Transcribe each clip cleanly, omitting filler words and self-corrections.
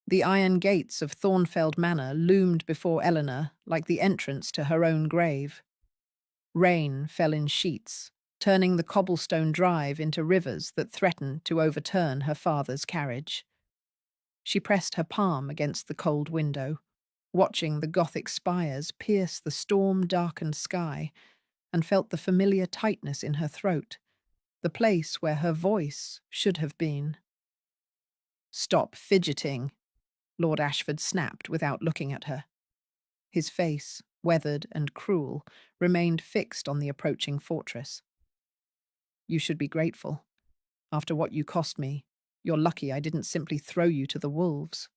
The iron gates of Thornfeld Manor loomed before Eleanor like the entrance to her own grave. Rain fell in sheets, turning the cobblestone drive into rivers that threatened to overturn her father's carriage. She pressed her palm against the cold window, watching the Gothic spires pierce the storm-darkened sky, and felt the familiar tightness in her throat, the place where her voice should have been. "Stop fidgeting," Lord Ashford snapped without looking at her. His face, weathered and cruel, remained fixed on the approaching fortress. "You should be grateful. After what you cost me, you're lucky I didn't simply throw you to the wolves."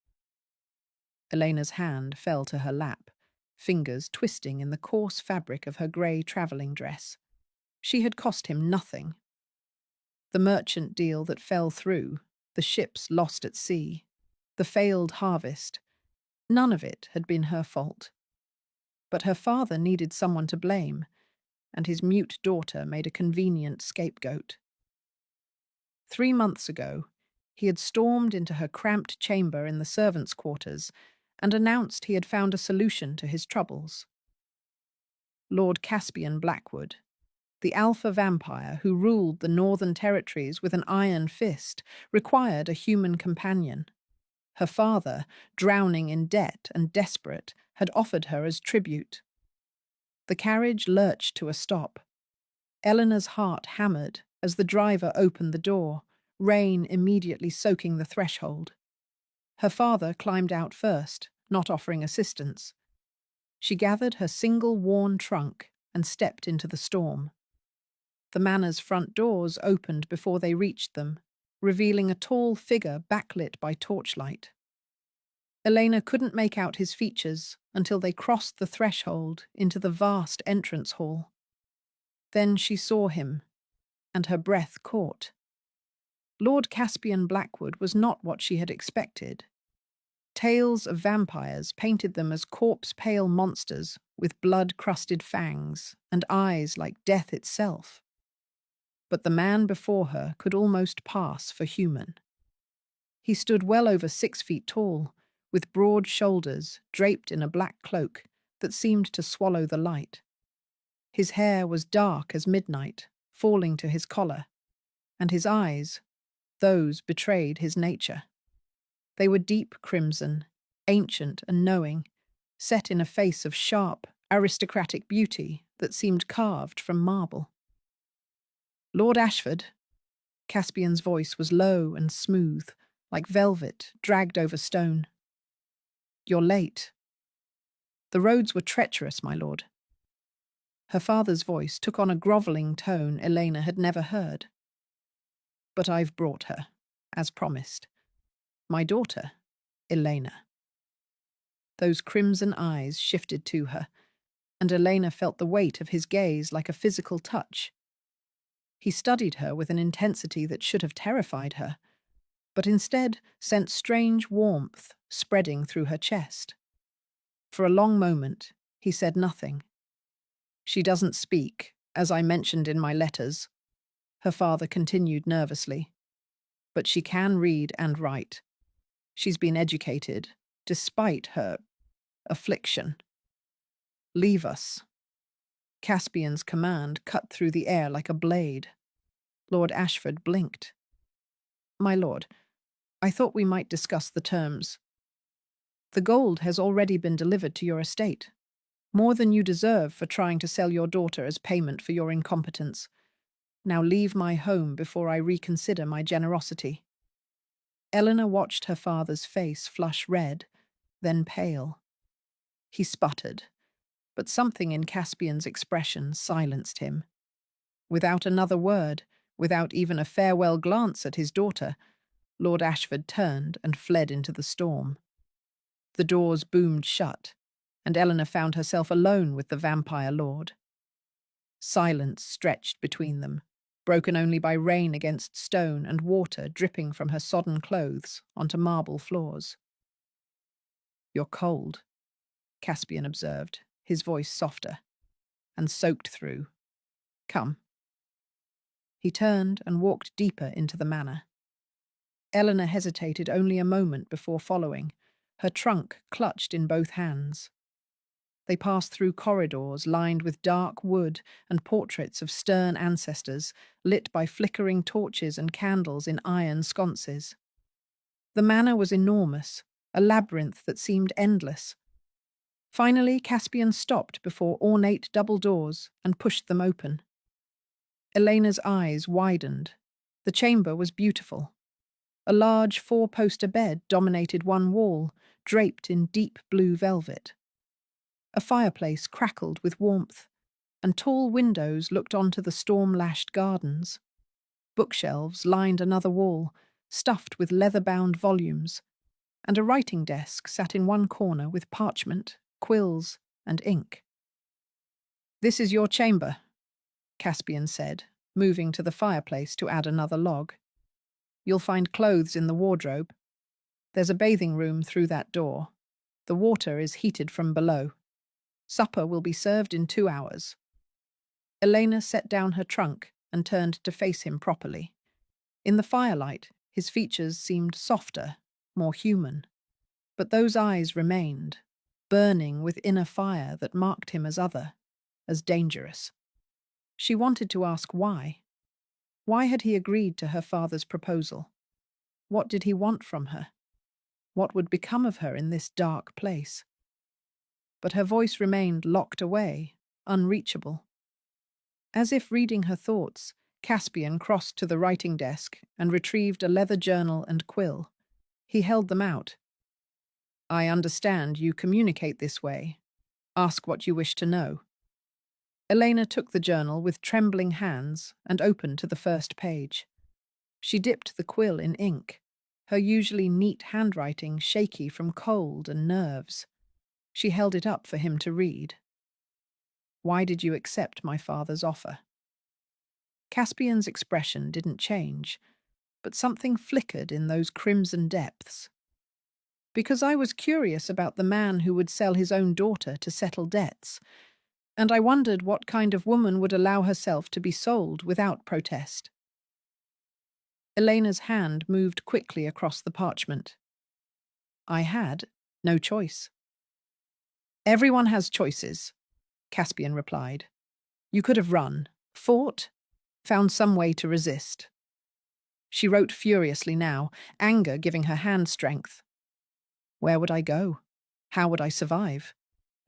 Elena's hand fell to her lap, fingers twisting in the coarse fabric of her grey travelling dress. She had cost him nothing. The merchant deal that fell through, the ships lost at sea, the failed harvest, none of it had been her fault. But her father needed someone to blame, and his mute daughter made a convenient scapegoat. 3 months ago, he had stormed into her cramped chamber in the servants' quarters and announced he had found a solution to his troubles. Lord Caspian Blackwood, the alpha vampire who ruled the Northern Territories with an iron fist, required a human companion. Her father, drowning in debt and desperate, had offered her as tribute. The carriage lurched to a stop. Eleanor's heart hammered as the driver opened the door, rain immediately soaking the threshold. Her father climbed out first, not offering assistance. She gathered her single worn trunk and stepped into the storm. The manor's front doors opened before they reached them, revealing a tall figure backlit by torchlight. Elena couldn't make out his features until they crossed the threshold into the vast entrance hall. Then she saw him, and her breath caught. Lord Caspian Blackwood was not what she had expected. Tales of vampires painted them as corpse-pale monsters with blood-crusted fangs and eyes like death itself. But the man before her could almost pass for human. He stood well over 6 feet tall, with broad shoulders draped in a black cloak that seemed to swallow the light. His hair was dark as midnight, falling to his collar, and his eyes, those betrayed his nature. They were deep crimson, ancient and knowing, set in a face of sharp, aristocratic beauty that seemed carved from marble. "Lord Ashford," Caspian's voice was low and smooth, like velvet dragged over stone. "You're late." "The roads were treacherous, my lord." Her father's voice took on a grovelling tone Elena had never heard. "But I've brought her, as promised. My daughter, Elena." Those crimson eyes shifted to her, and Elena felt the weight of his gaze like a physical touch. He studied her with an intensity that should have terrified her, but instead sent strange warmth spreading through her chest. For a long moment, he said nothing. "She doesn't speak, as I mentioned in my letters," her father continued nervously. "But she can read and write. She's been educated, despite her affliction. Leave us." Caspian's command cut through the air like a blade. Lord Ashford blinked. "My lord, I thought we might discuss the terms. The gold has already been delivered to your estate, more than you deserve for trying to sell your daughter as payment for your incompetence. Now leave my home before I reconsider my generosity." Eleanor watched her father's face flush red, then pale. He sputtered, but something in Caspian's expression silenced him. Without another word, without even a farewell glance at his daughter, Lord Ashford turned and fled into the storm. The doors boomed shut, and Eleanor found herself alone with the vampire lord. Silence stretched between them, broken only by rain against stone and water dripping from her sodden clothes onto marble floors. "You're cold," Caspian observed, his voice softer, "and soaked through. Come." He turned and walked deeper into the manor. Eleanor hesitated only a moment before following, her trunk clutched in both hands. They passed through corridors lined with dark wood and portraits of stern ancestors, lit by flickering torches and candles in iron sconces. The manor was enormous, a labyrinth that seemed endless. Finally, Caspian stopped before ornate double doors and pushed them open. Elena's eyes widened. The chamber was beautiful. A large four-poster bed dominated one wall, draped in deep blue velvet. A fireplace crackled with warmth, and tall windows looked onto the storm-lashed gardens. Bookshelves lined another wall, stuffed with leather-bound volumes, and a writing desk sat in one corner with parchment, quills, and ink. "This is your chamber," Caspian said, moving to the fireplace to add another log. "You'll find clothes in the wardrobe. There's a bathing room through that door. The water is heated from below. Supper will be served in 2 hours." Elena set down her trunk and turned to face him properly. In the firelight, his features seemed softer, more human. But those eyes remained, burning with inner fire that marked him as other, as dangerous. She wanted to ask why. Why had he agreed to her father's proposal? What did he want from her? What would become of her in this dark place? But her voice remained locked away, unreachable. As if reading her thoughts, Caspian crossed to the writing desk and retrieved a leather journal and quill. He held them out. "I understand you communicate this way. Ask what you wish to know." Elena took the journal with trembling hands and opened to the first page. She dipped the quill in ink, her usually neat handwriting shaky from cold and nerves. She held it up for him to read. "Why did you accept my father's offer?" Caspian's expression didn't change, but something flickered in those crimson depths. "Because I was curious about the man who would sell his own daughter to settle debts, and I wondered what kind of woman would allow herself to be sold without protest." Elena's hand moved quickly across the parchment. "I had no choice." "Everyone has choices," Caspian replied. "You could have run, fought, found some way to resist." She wrote furiously now, anger giving her hand strength. "Where would I go? How would I survive?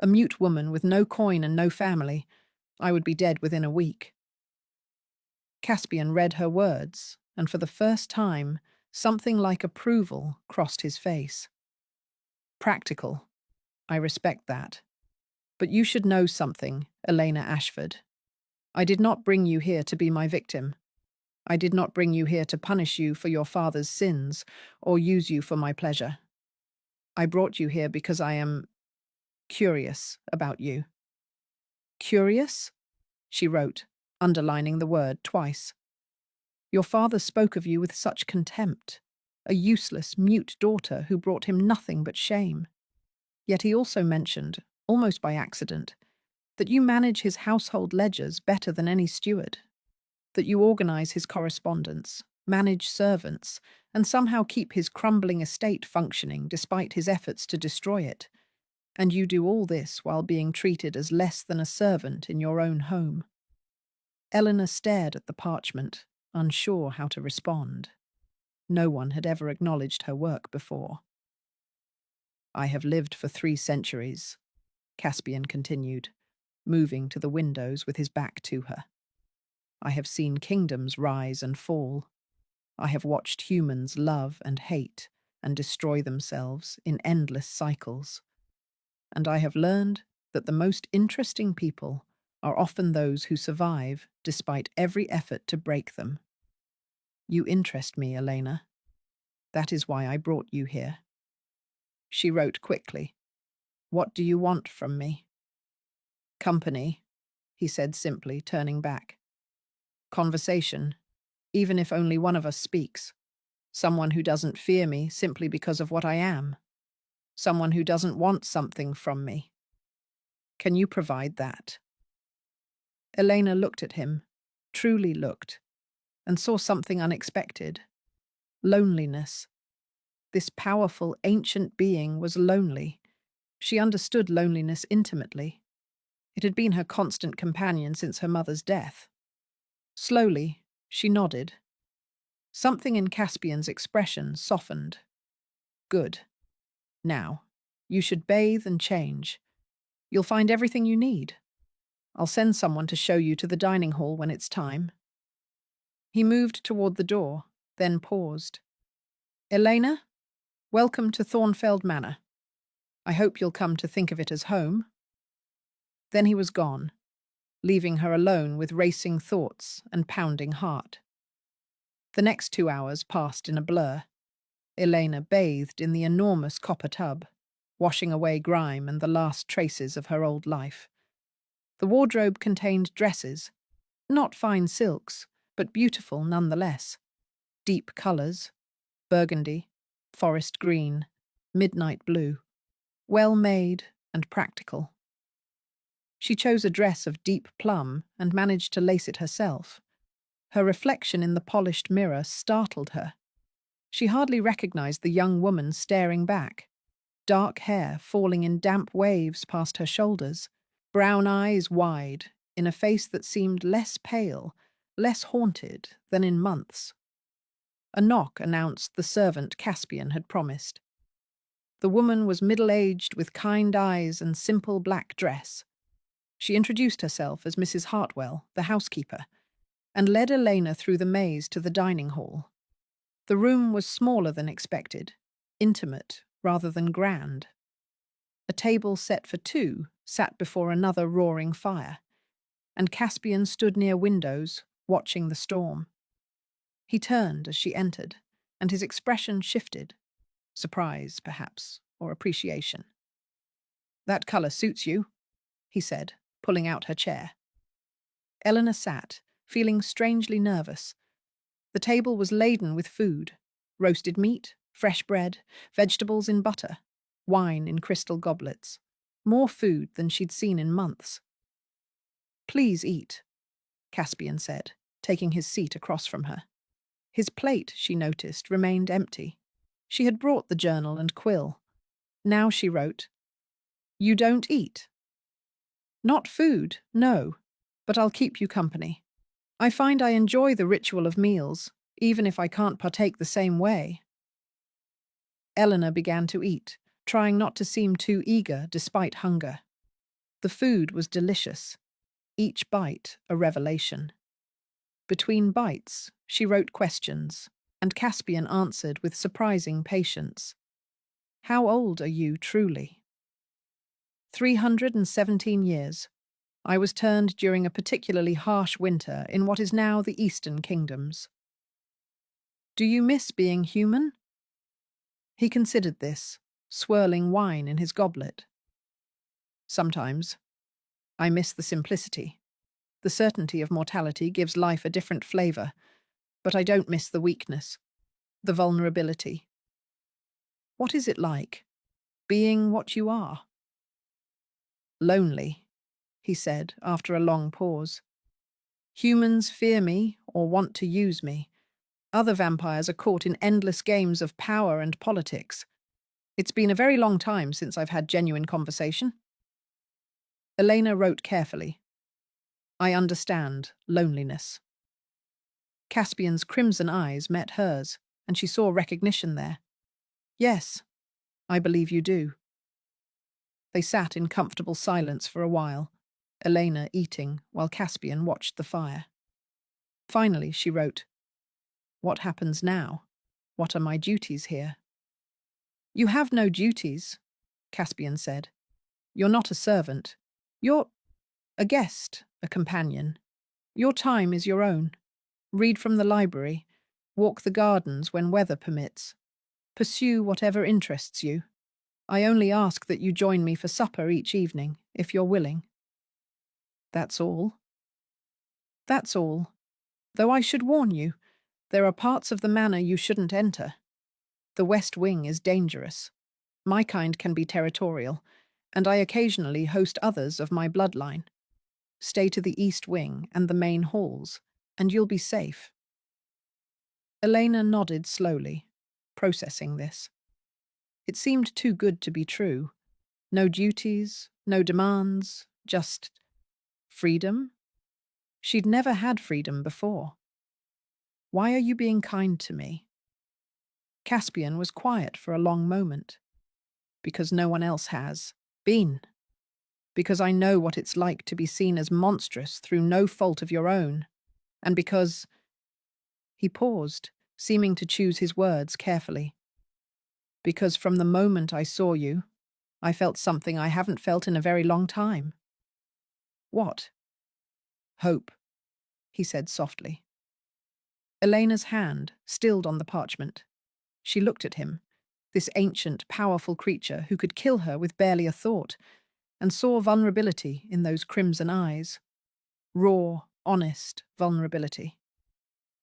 A mute woman with no coin and no family. I would be dead within a week." Caspian read her words, and for the first time, something like approval crossed his face. "Practical. I respect that. But you should know something, Elena Ashford. I did not bring you here to be my victim. I did not bring you here to punish you for your father's sins or use you for my pleasure. I brought you here because I am curious about you." "Curious?" she wrote, underlining the word twice. "Your father spoke of you with such contempt, a useless, mute daughter who brought him nothing but shame. Yet he also mentioned, almost by accident, that you manage his household ledgers better than any steward, that you organize his correspondence, manage servants, and somehow keep his crumbling estate functioning despite his efforts to destroy it. And you do all this while being treated as less than a servant in your own home." Eleanor stared at the parchment, unsure how to respond. No one had ever acknowledged her work before. "I have lived for 3 centuries, Caspian continued, moving to the windows with his back to her. "I have seen kingdoms rise and fall. I have watched humans love and hate and destroy themselves in endless cycles. And I have learned that the most interesting people are often those who survive despite every effort to break them. You interest me, Elena. That is why I brought you here." She wrote quickly. "What do you want from me?" "Company," he said simply, turning back. "Conversation, even if only one of us speaks. Someone who doesn't fear me simply because of what I am. Someone who doesn't want something from me. Can you provide that?" Elena looked at him, truly looked, and saw something unexpected. Loneliness. This powerful, ancient being was lonely. She understood loneliness intimately. It had been her constant companion since her mother's death. Slowly, she nodded. Something in Caspian's expression softened. Good. Now, you should bathe and change. You'll find everything you need. I'll send someone to show you to the dining hall when it's time. He moved toward the door, then paused. Elena, welcome to Thornfeld Manor. I hope you'll come to think of it as home. Then he was gone, leaving her alone with racing thoughts and pounding heart. The next 2 hours passed in a blur. Elena bathed in the enormous copper tub, washing away grime and the last traces of her old life. The wardrobe contained dresses, not fine silks, but beautiful nonetheless. Deep colours, burgundy, forest green, midnight blue, well made and practical. She chose a dress of deep plum and managed to lace it herself. Her reflection in the polished mirror startled her. She hardly recognized the young woman staring back, dark hair falling in damp waves past her shoulders, brown eyes wide, in a face that seemed less pale, less haunted than in months. A knock announced the servant Caspian had promised. The woman was middle-aged with kind eyes and simple black dress. She introduced herself as Mrs. Hartwell, the housekeeper, and led Elena through the maze to the dining hall. The room was smaller than expected, intimate rather than grand. A table set for two sat before another roaring fire, and Caspian stood near windows, watching the storm. He turned as she entered, and his expression shifted. Surprise, perhaps, or appreciation. "That colour suits you," he said, pulling out her chair. Eleanor sat, feeling strangely nervous. The table was laden with food: roasted meat, fresh bread, vegetables in butter, wine in crystal goblets. More food than she'd seen in months. "Please eat," Caspian said, taking his seat across from her. His plate, she noticed, remained empty. She had brought the journal and quill. Now she wrote, "You don't eat?" "Not food, no, but I'll keep you company. I find I enjoy the ritual of meals, even if I can't partake the same way." Eleanor began to eat, trying not to seem too eager despite hunger. The food was delicious, each bite a revelation. Between bites, she wrote questions, and Caspian answered with surprising patience. "How old are you, truly?" 317 years. I was turned during a particularly harsh winter in what is now the Eastern Kingdoms. "Do you miss being human?" He considered this, swirling wine in his goblet. "Sometimes. I miss the simplicity. The certainty of mortality gives life a different flavour, but I don't miss the weakness, the vulnerability. What is it like, being what you are?" "Lonely," he said after a long pause. "Humans fear me or want to use me. Other vampires are caught in endless games of power and politics. It's been a very long time since I've had genuine conversation." Elena wrote carefully, "I understand loneliness." Caspian's crimson eyes met hers, and she saw recognition there. "Yes, I believe you do." They sat in comfortable silence for a while, Elena eating while Caspian watched the fire. Finally, she wrote, "What happens now? What are my duties here?" "You have no duties," Caspian said. "You're not a servant. You're a guest, a companion. Your time is your own. Read from the library, walk the gardens when weather permits. Pursue whatever interests you. I only ask that you join me for supper each evening, if you're willing." "That's all?" "That's all. Though I should warn you, there are parts of the manor you shouldn't enter. The West Wing is dangerous. My kind can be territorial, and I occasionally host others of my bloodline. Stay to the East Wing and the main halls, and you'll be safe." Elena nodded slowly, processing this. It seemed too good to be true. No duties, no demands, just freedom? She'd never had freedom before. Why are you being kind to me? Caspian was quiet for a long moment. Because no one else has been. Because I know what it's like to be seen as monstrous through no fault of your own. And because... He paused, seeming to choose his words carefully. Because from the moment I saw you, I felt something I haven't felt in a very long time. What? Hope, he said softly. Elena's hand stilled on the parchment. She looked at him, this ancient, powerful creature who could kill her with barely a thought, and saw vulnerability in those crimson eyes. Raw, honest vulnerability.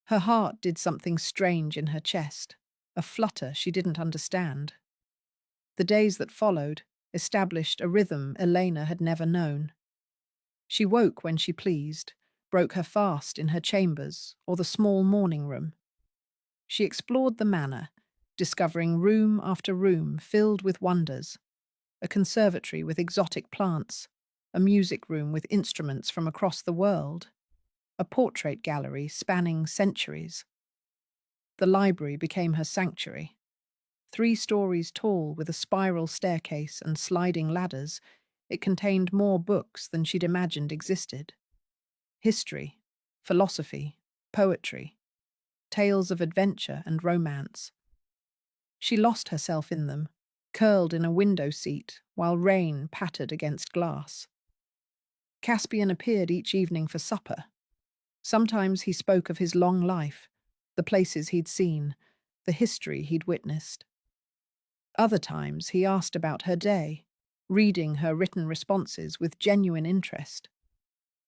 Her heart did something strange in her chest, a flutter she didn't understand. The days that followed established a rhythm Elena had never known. She woke when she pleased, broke her fast in her chambers or the small morning room. She explored the manor, discovering room after room filled with wonders, a conservatory with exotic plants, a music room with instruments from across the world, a portrait gallery spanning centuries. The library became her sanctuary. 3 stories tall with a spiral staircase and sliding ladders, it contained more books than she'd imagined existed. History, philosophy, poetry, tales of adventure and romance. She lost herself in them, curled in a window seat while rain pattered against glass. Caspian appeared each evening for supper. Sometimes he spoke of his long life, the places he'd seen, the history he'd witnessed. Other times he asked about her day, reading her written responses with genuine interest.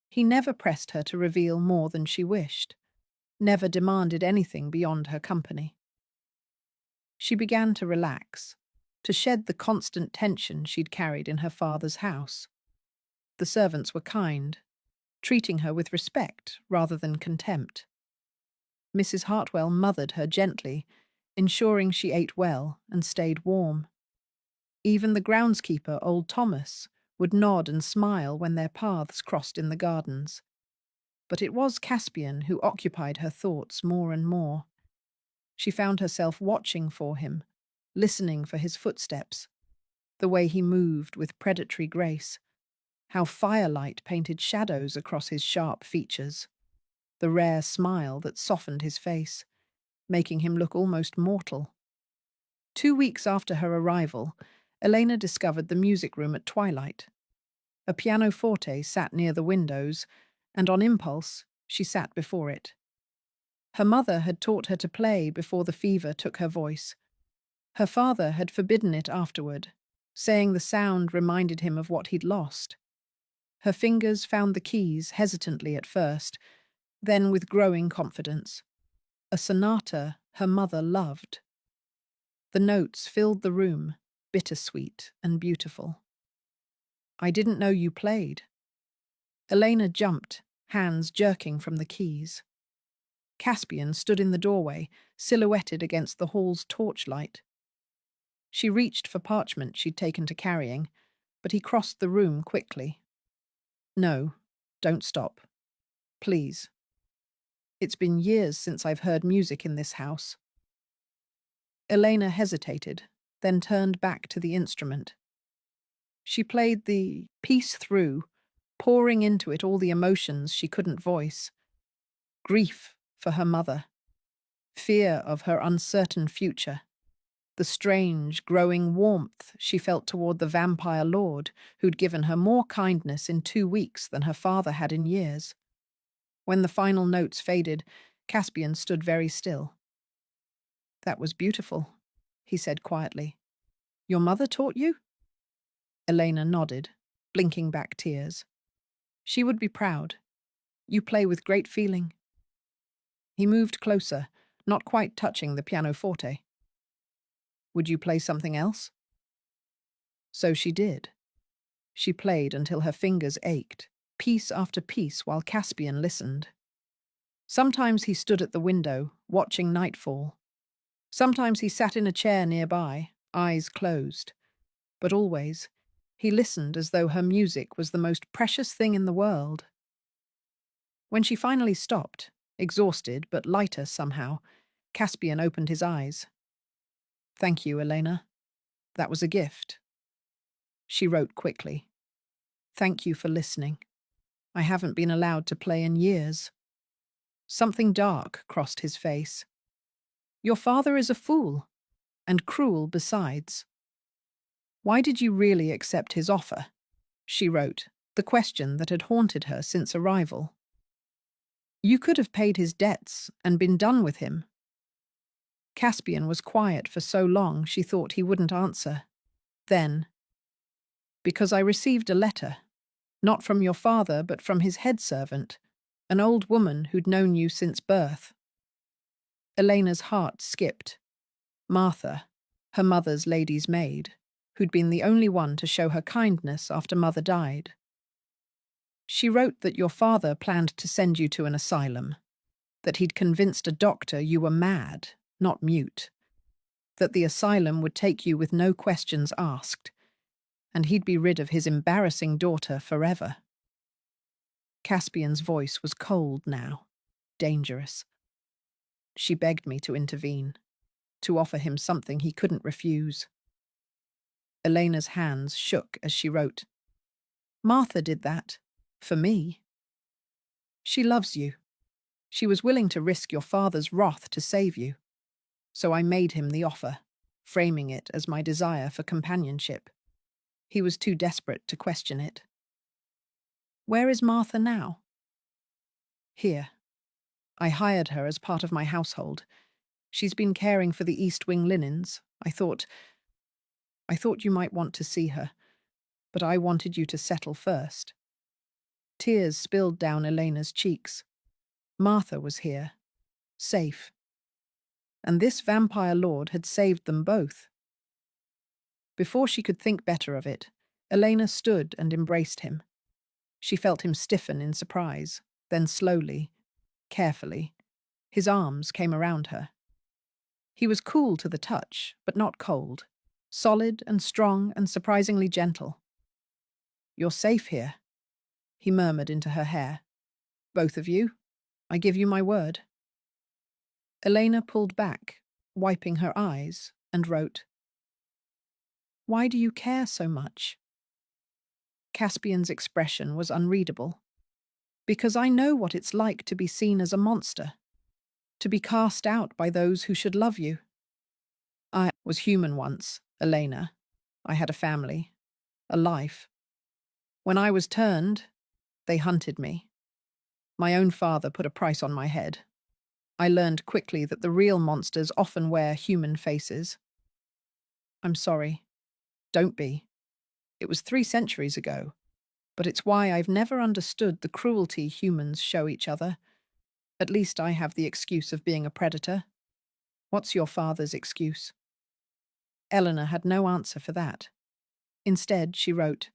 He never pressed her to reveal more than she wished, never demanded anything beyond her company. She began to relax, to shed the constant tension she'd carried in her father's house. The servants were kind, treating her with respect rather than contempt. Mrs. Hartwell mothered her gently, ensuring she ate well and stayed warm. Even the groundskeeper, old Thomas, would nod and smile when their paths crossed in the gardens. But it was Caspian who occupied her thoughts more and more. She found herself watching for him, listening for his footsteps, the way he moved with predatory grace, how firelight painted shadows across his sharp features, the rare smile that softened his face, making him look almost mortal. 2 weeks after her arrival, Elena discovered the music room at twilight. A pianoforte sat near the windows, and on impulse, she sat before it. Her mother had taught her to play before the fever took her voice. Her father had forbidden it afterward, saying the sound reminded him of what he'd lost. Her fingers found the keys hesitantly at first, then with growing confidence. A sonata her mother loved. The notes filled the room, bittersweet and beautiful. "I didn't know you played." Elena jumped, hands jerking from the keys. Caspian stood in the doorway, silhouetted against the hall's torchlight. She reached for parchment she'd taken to carrying, but he crossed the room quickly. "No, don't stop. Please. It's been years since I've heard music in this house." Elena hesitated, then turned back to the instrument. She played the piece through, pouring into it all the emotions she couldn't voice. Grief for her mother, fear of her uncertain future, the strange, growing warmth she felt toward the vampire lord who'd given her more kindness in 2 weeks than her father had in years. When the final notes faded, Caspian stood very still. "That was beautiful," he said quietly. "Your mother taught you?" Elena nodded, blinking back tears. "She would be proud. You play with great feeling." He moved closer, not quite touching the pianoforte. "Would you play something else?" So she did. She played until her fingers ached, piece after piece while Caspian listened. Sometimes he stood at the window, watching nightfall. Sometimes he sat in a chair nearby, eyes closed. But always, he listened as though her music was the most precious thing in the world. When she finally stopped, exhausted but lighter somehow, Caspian opened his eyes. "Thank you, Elena. That was a gift." She wrote quickly. "Thank you for listening. I haven't been allowed to play in years." Something dark crossed his face. "Your father is a fool, and cruel besides." "Why did you really accept his offer?" She wrote, the question that had haunted her since arrival. "You could have paid his debts and been done with him." Caspian was quiet for so long she thought he wouldn't answer. Then, "Because I received a letter, not from your father but from his head servant, an old woman who'd known you since birth." Elena's heart skipped. Martha, her mother's lady's maid, who'd been the only one to show her kindness after mother died. "She wrote that your father planned to send you to an asylum, that he'd convinced a doctor you were mad, not mute, that the asylum would take you with no questions asked, and he'd be rid of his embarrassing daughter forever." Caspian's voice was cold now, dangerous. "She begged me to intervene, to offer him something he couldn't refuse." Elena's hands shook as she wrote, "Martha did that, for me. She loves you. She was willing to risk your father's wrath to save you. So I made him the offer, framing it as my desire for companionship. He was too desperate to question it." "Where is Martha now?" "Here. I hired her as part of my household. She's been caring for the East Wing linens. I thought you might want to see her, but I wanted you to settle first." Tears spilled down Elena's cheeks. Martha was here, safe. And this vampire lord had saved them both. Before she could think better of it, Elena stood and embraced him. She felt him stiffen in surprise, then slowly, carefully, his arms came around her. He was cool to the touch, but not cold, solid and strong and surprisingly gentle. "You're safe here," he murmured into her hair. "Both of you, I give you my word." Elena pulled back, wiping her eyes, and wrote, "Why do you care so much?" Caspian's expression was unreadable. "Because I know what it's like to be seen as a monster, to be cast out by those who should love you. I was human once, Elena. I had a family, a life. When I was turned, they hunted me. My own father put a price on my head. I learned quickly that the real monsters often wear human faces. I'm sorry. Don't be. It was 3 centuries ago, but it's why I've never understood the cruelty humans show each other. At least I have the excuse of being a predator. What's your father's excuse?" Eleanor had no answer for that. Instead, she wrote,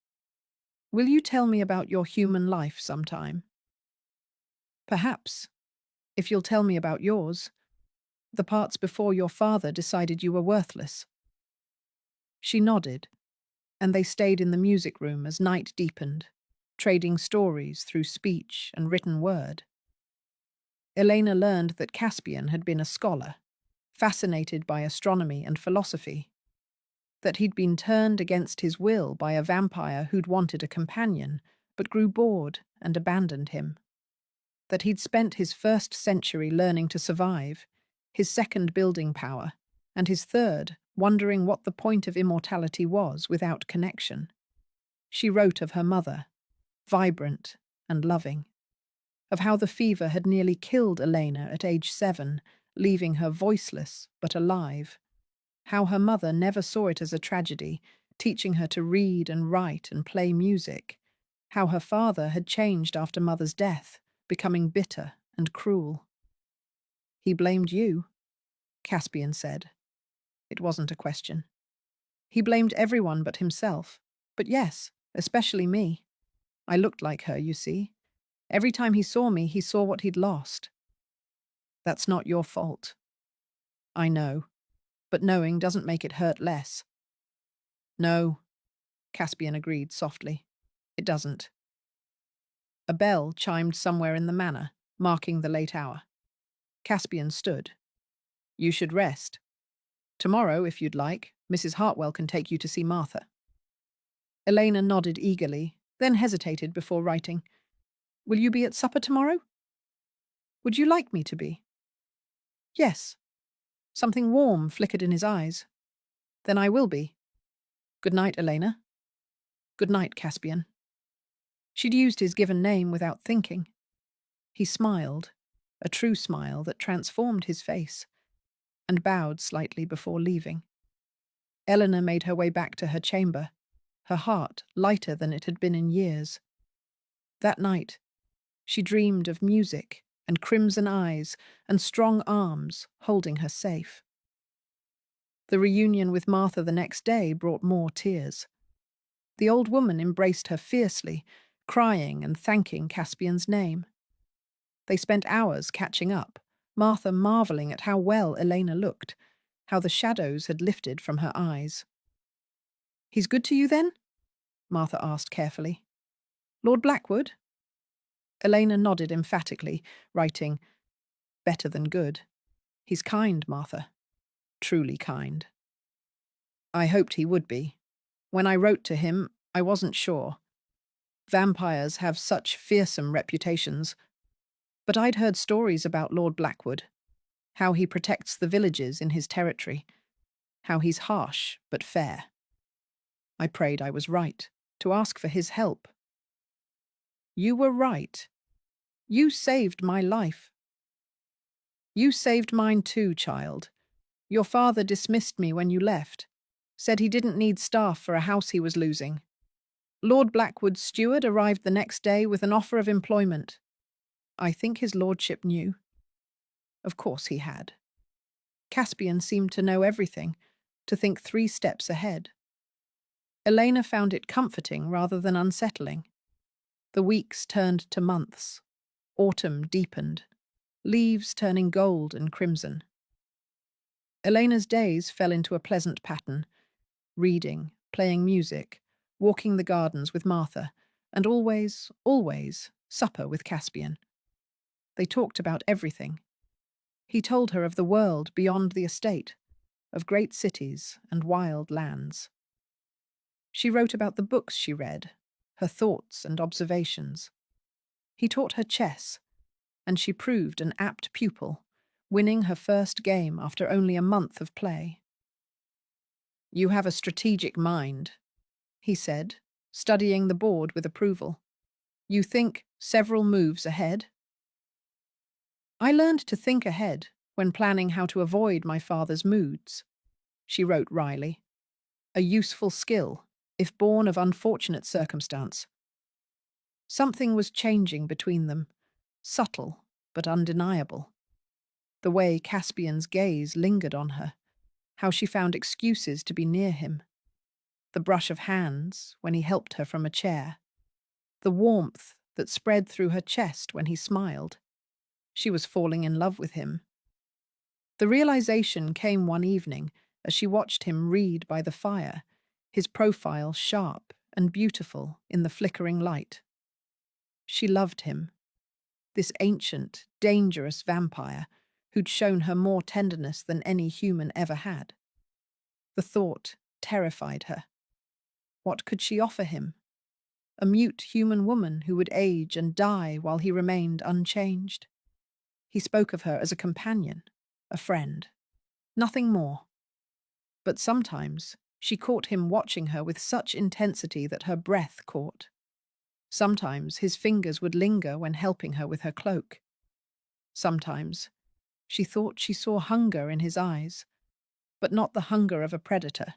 "Will you tell me about your human life sometime?" "Perhaps, if you'll tell me about yours, the parts before your father decided you were worthless." She nodded, and they stayed in the music room as night deepened, trading stories through speech and written word. Elena learned that Caspian had been a scholar, fascinated by astronomy and philosophy, that he'd been turned against his will by a vampire who'd wanted a companion, but grew bored and abandoned him, that he'd spent his first century learning to survive, his second building power, and his third wondering what the point of immortality was without connection. She wrote of her mother, vibrant and loving, of how the fever had nearly killed Elena at age 7, leaving her voiceless but alive, how her mother never saw it as a tragedy, teaching her to read and write and play music, how her father had changed after mother's death, becoming bitter and cruel. "He blamed you," Caspian said. It wasn't a question. "He blamed everyone but himself. But yes, especially me. I looked like her, you see. Every time he saw me, he saw what he'd lost. That's not your fault. I know, but knowing doesn't make it hurt less. No, Caspian agreed softly. It doesn't. A bell chimed somewhere in the manor, marking the late hour. Caspian stood. You should rest. Tomorrow, if you'd like, Mrs. Hartwell can take you to see Martha. Elena nodded eagerly, then hesitated before writing. Will you be at supper tomorrow? Would you like me to be? Yes. Something warm flickered in his eyes. Then I will be. Good night, Elena. Good night, Caspian. She'd used his given name without thinking. He smiled, a true smile that transformed his face, and bowed slightly before leaving. Eleanor made her way back to her chamber, her heart lighter than it had been in years. That night, she dreamed of music and crimson eyes and strong arms holding her safe. The reunion with Martha the next day brought more tears. The old woman embraced her fiercely, crying and thanking Caspian's name. They spent hours catching up, Martha marvelling at how well Elena looked, how the shadows had lifted from her eyes. He's good to you, then? Martha asked carefully. Lord Blackwood? Elena nodded emphatically, writing, Better than good. He's kind, Martha. Truly kind. I hoped he would be. When I wrote to him, I wasn't sure. Vampires have such fearsome reputations. But I'd heard stories about Lord Blackwood, how he protects the villages in his territory, how he's harsh but fair. I prayed I was right, to ask for his help. You were right. You saved my life. You saved mine too, child. Your father dismissed me when you left, said he didn't need staff for a house he was losing. Lord Blackwood's steward arrived the next day with an offer of employment. I think his lordship knew. Of course he had. Caspian seemed to know everything, to think 3 steps ahead. Elena found it comforting rather than unsettling. The weeks turned to months. Autumn deepened, leaves turning gold and crimson. Elena's days fell into a pleasant pattern, reading, playing music, walking the gardens with Martha, and always, always, supper with Caspian. They talked about everything. He told her of the world beyond the estate, of great cities and wild lands. She wrote about the books she read, her thoughts and observations. He taught her chess, and she proved an apt pupil, winning her first game after only a month of play. You have a strategic mind, he said, studying the board with approval. You think several moves ahead? I learned to think ahead when planning how to avoid my father's moods, she wrote wryly. A useful skill, if born of unfortunate circumstance. Something was changing between them, subtle but undeniable. The way Caspian's gaze lingered on her, how she found excuses to be near him. The brush of hands when he helped her from a chair. The warmth that spread through her chest when he smiled. She was falling in love with him. The realization came one evening as she watched him read by the fire, his profile sharp and beautiful in the flickering light. She loved him, this ancient, dangerous vampire who'd shown her more tenderness than any human ever had. The thought terrified her. What could she offer him? A mute human woman who would age and die while he remained unchanged. He spoke of her as a companion, a friend, nothing more. But sometimes she caught him watching her with such intensity that her breath caught. Sometimes his fingers would linger when helping her with her cloak. Sometimes she thought she saw hunger in his eyes, but not the hunger of a predator,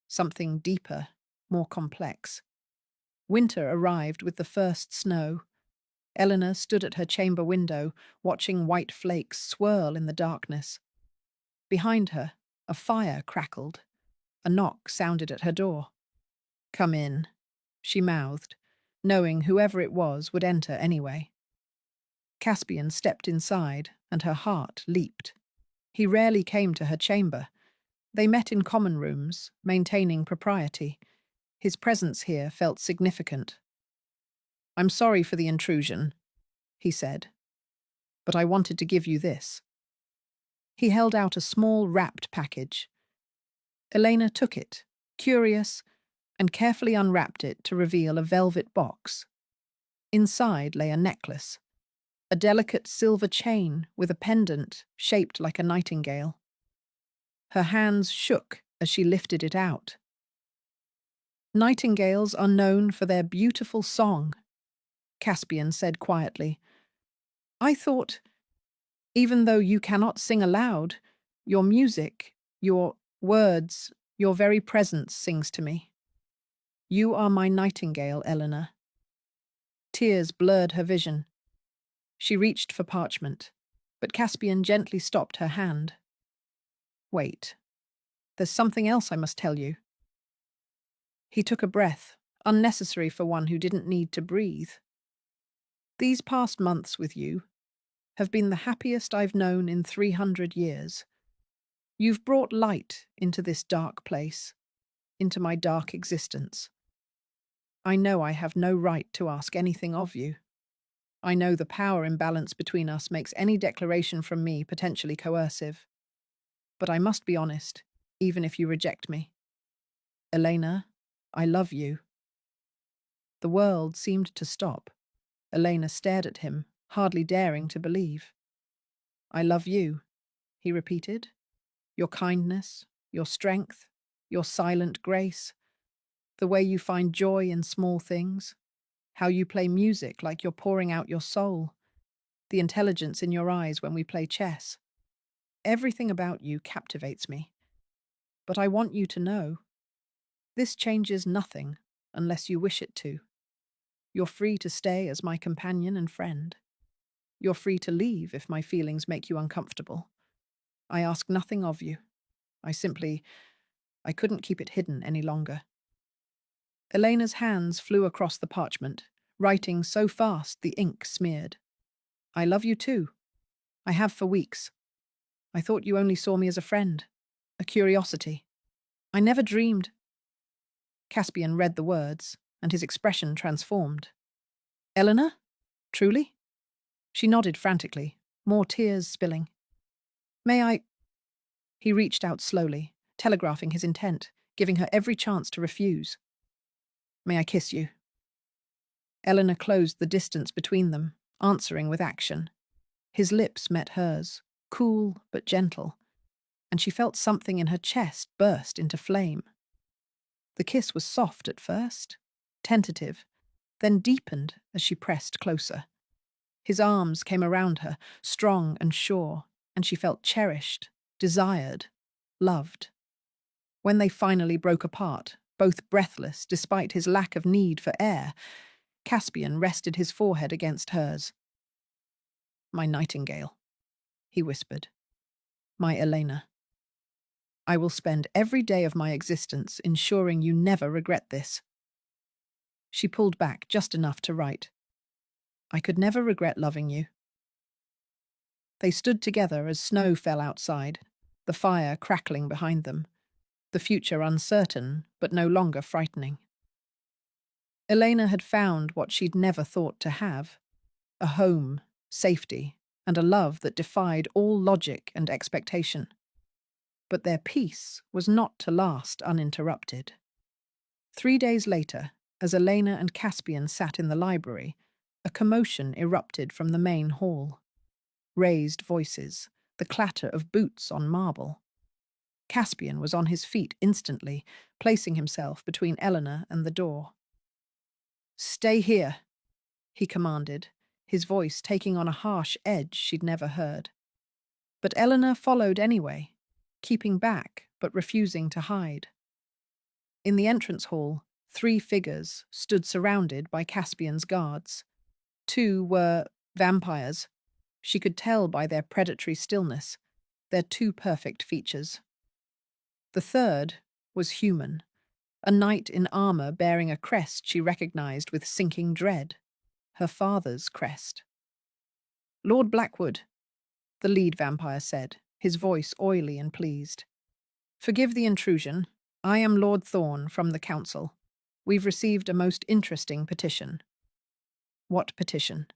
something deeper, more complex. Winter arrived with the first snow. Eleanor stood at her chamber window, watching white flakes swirl in the darkness. Behind her, a fire crackled. A knock sounded at her door. Come in, she mouthed, knowing whoever it was would enter anyway. Caspian stepped inside, and her heart leaped. He rarely came to her chamber. They met in common rooms, maintaining propriety. His presence here felt significant. "I'm sorry for the intrusion," he said, "but I wanted to give you this." He held out a small wrapped package. Elena took it, curious, and carefully unwrapped it to reveal a velvet box. Inside lay a necklace, a delicate silver chain with a pendant shaped like a nightingale. Her hands shook as she lifted it out. "Nightingales are known for their beautiful song," Caspian said quietly. "I thought, even though you cannot sing aloud, your music, your words, your very presence sings to me. You are my nightingale, Eleanor." Tears blurred her vision. She reached for parchment, but Caspian gently stopped her hand. "Wait, there's something else I must tell you." He took a breath, unnecessary for one who didn't need to breathe. "These past months with you have been the happiest I've known in 300 years. You've brought light into this dark place, into my dark existence. I know I have no right to ask anything of you. I know the power imbalance between us makes any declaration from me potentially coercive. But I must be honest, even if you reject me. Elena, I love you." The world seemed to stop. Elena stared at him, hardly daring to believe. "I love you," he repeated. "Your kindness, your strength, your silent grace, the way you find joy in small things, how you play music like you're pouring out your soul, the intelligence in your eyes when we play chess. Everything about you captivates me. But I want you to know, this changes nothing unless you wish it to. You're free to stay as my companion and friend. You're free to leave if my feelings make you uncomfortable. I ask nothing of you. I couldn't keep it hidden any longer." Elena's hands flew across the parchment, writing so fast the ink smeared. "I love you too. I have for weeks. I thought you only saw me as a friend, a curiosity. I never dreamed—" Caspian read the words, and his expression transformed. "Eleanor? Truly?" She nodded frantically, more tears spilling. "May I—" He reached out slowly, telegraphing his intent, giving her every chance to refuse. "May I kiss you?" Eleanor closed the distance between them, answering with action. His lips met hers, cool but gentle, and she felt something in her chest burst into flame. The kiss was soft at first, tentative, then deepened as she pressed closer. His arms came around her, strong and sure, and she felt cherished, desired, loved. When they finally broke apart, both breathless despite his lack of need for air, Caspian rested his forehead against hers. "My nightingale," he whispered. "My Elena. I will spend every day of my existence ensuring you never regret this." She pulled back just enough to write, "I could never regret loving you." They stood together as snow fell outside, the fire crackling behind them, the future uncertain but no longer frightening. Elena had found what she'd never thought to have: a home, safety, and a love that defied all logic and expectation. But their peace was not to last uninterrupted. 3 days later, as Elena and Caspian sat in the library, a commotion erupted from the main hall. Raised voices, the clatter of boots on marble. Caspian was on his feet instantly, placing himself between Eleanor and the door. "Stay here," he commanded, his voice taking on a harsh edge she'd never heard. But Eleanor followed anyway, keeping back but refusing to hide. In the entrance hall, 3 figures stood surrounded by Caspian's guards. 2 were vampires. She could tell by their predatory stillness, their 2 perfect features. The third was human, a knight in armor bearing a crest she recognized with sinking dread, her father's crest. Lord Blackwood, the lead vampire said, his voice oily and pleased. Forgive the intrusion. I am Lord Thorne from the council. We've received a most interesting petition. What petition?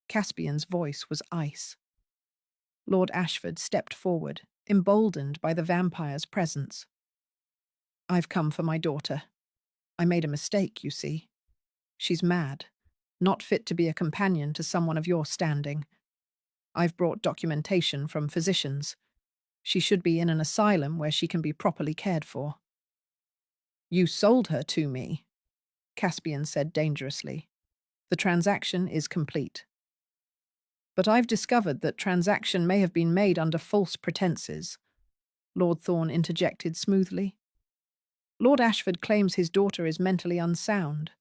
Caspian's voice was ice. Lord Ashford stepped forward, emboldened by the vampire's presence. I've come for my daughter. I made a mistake, you see. She's mad, not fit to be a companion to someone of your standing. I've brought documentation from physicians. She should be in an asylum where she can be properly cared for. You sold her to me, Caspian said dangerously. The transaction is complete. But I've discovered that transaction may have been made under false pretenses, Lord Thorne interjected smoothly. Lord Ashford claims his daughter is mentally unsound.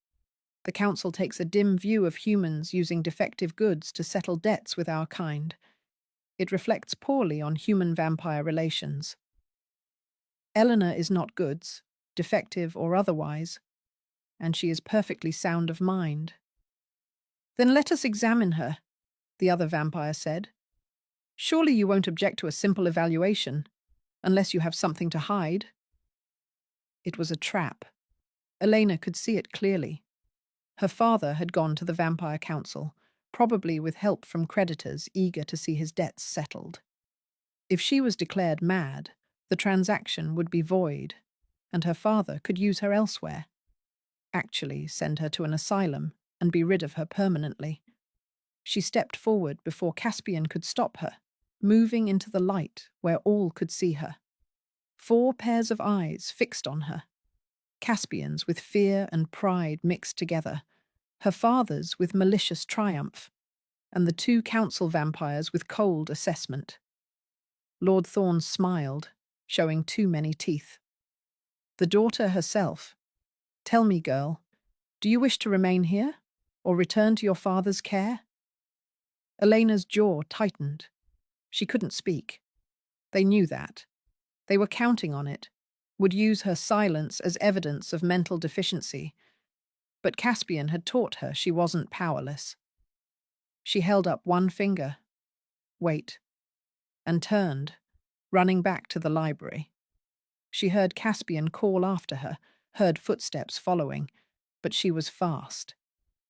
The council takes a dim view of humans using defective goods to settle debts with our kind. It reflects poorly on human-vampire relations. Eleanor is not goods, defective or otherwise, and she is perfectly sound of mind. Then let us examine her, the other vampire said. Surely you won't object to a simple evaluation, unless you have something to hide. It was a trap. Elena could see it clearly. Her father had gone to the Vampire Council, probably with help from creditors eager to see his debts settled. If she was declared mad, the transaction would be void, and her father could use her elsewhere. Actually, send her to an asylum and be rid of her permanently. She stepped forward before Caspian could stop her, moving into the light where all could see her. 4 pairs of eyes fixed on her. Caspian's with fear and pride mixed together, her father's with malicious triumph, and the 2 council vampires with cold assessment. Lord Thorne smiled, showing too many teeth. The daughter herself. Tell me, girl, do you wish to remain here, or return to your father's care? Elena's jaw tightened. She couldn't speak. They knew that. They were counting on it, would use her silence as evidence of mental deficiency. But Caspian had taught her she wasn't powerless. She held up one finger. Wait. And turned, running back to the library. She heard Caspian call after her, heard footsteps following, but she was fast.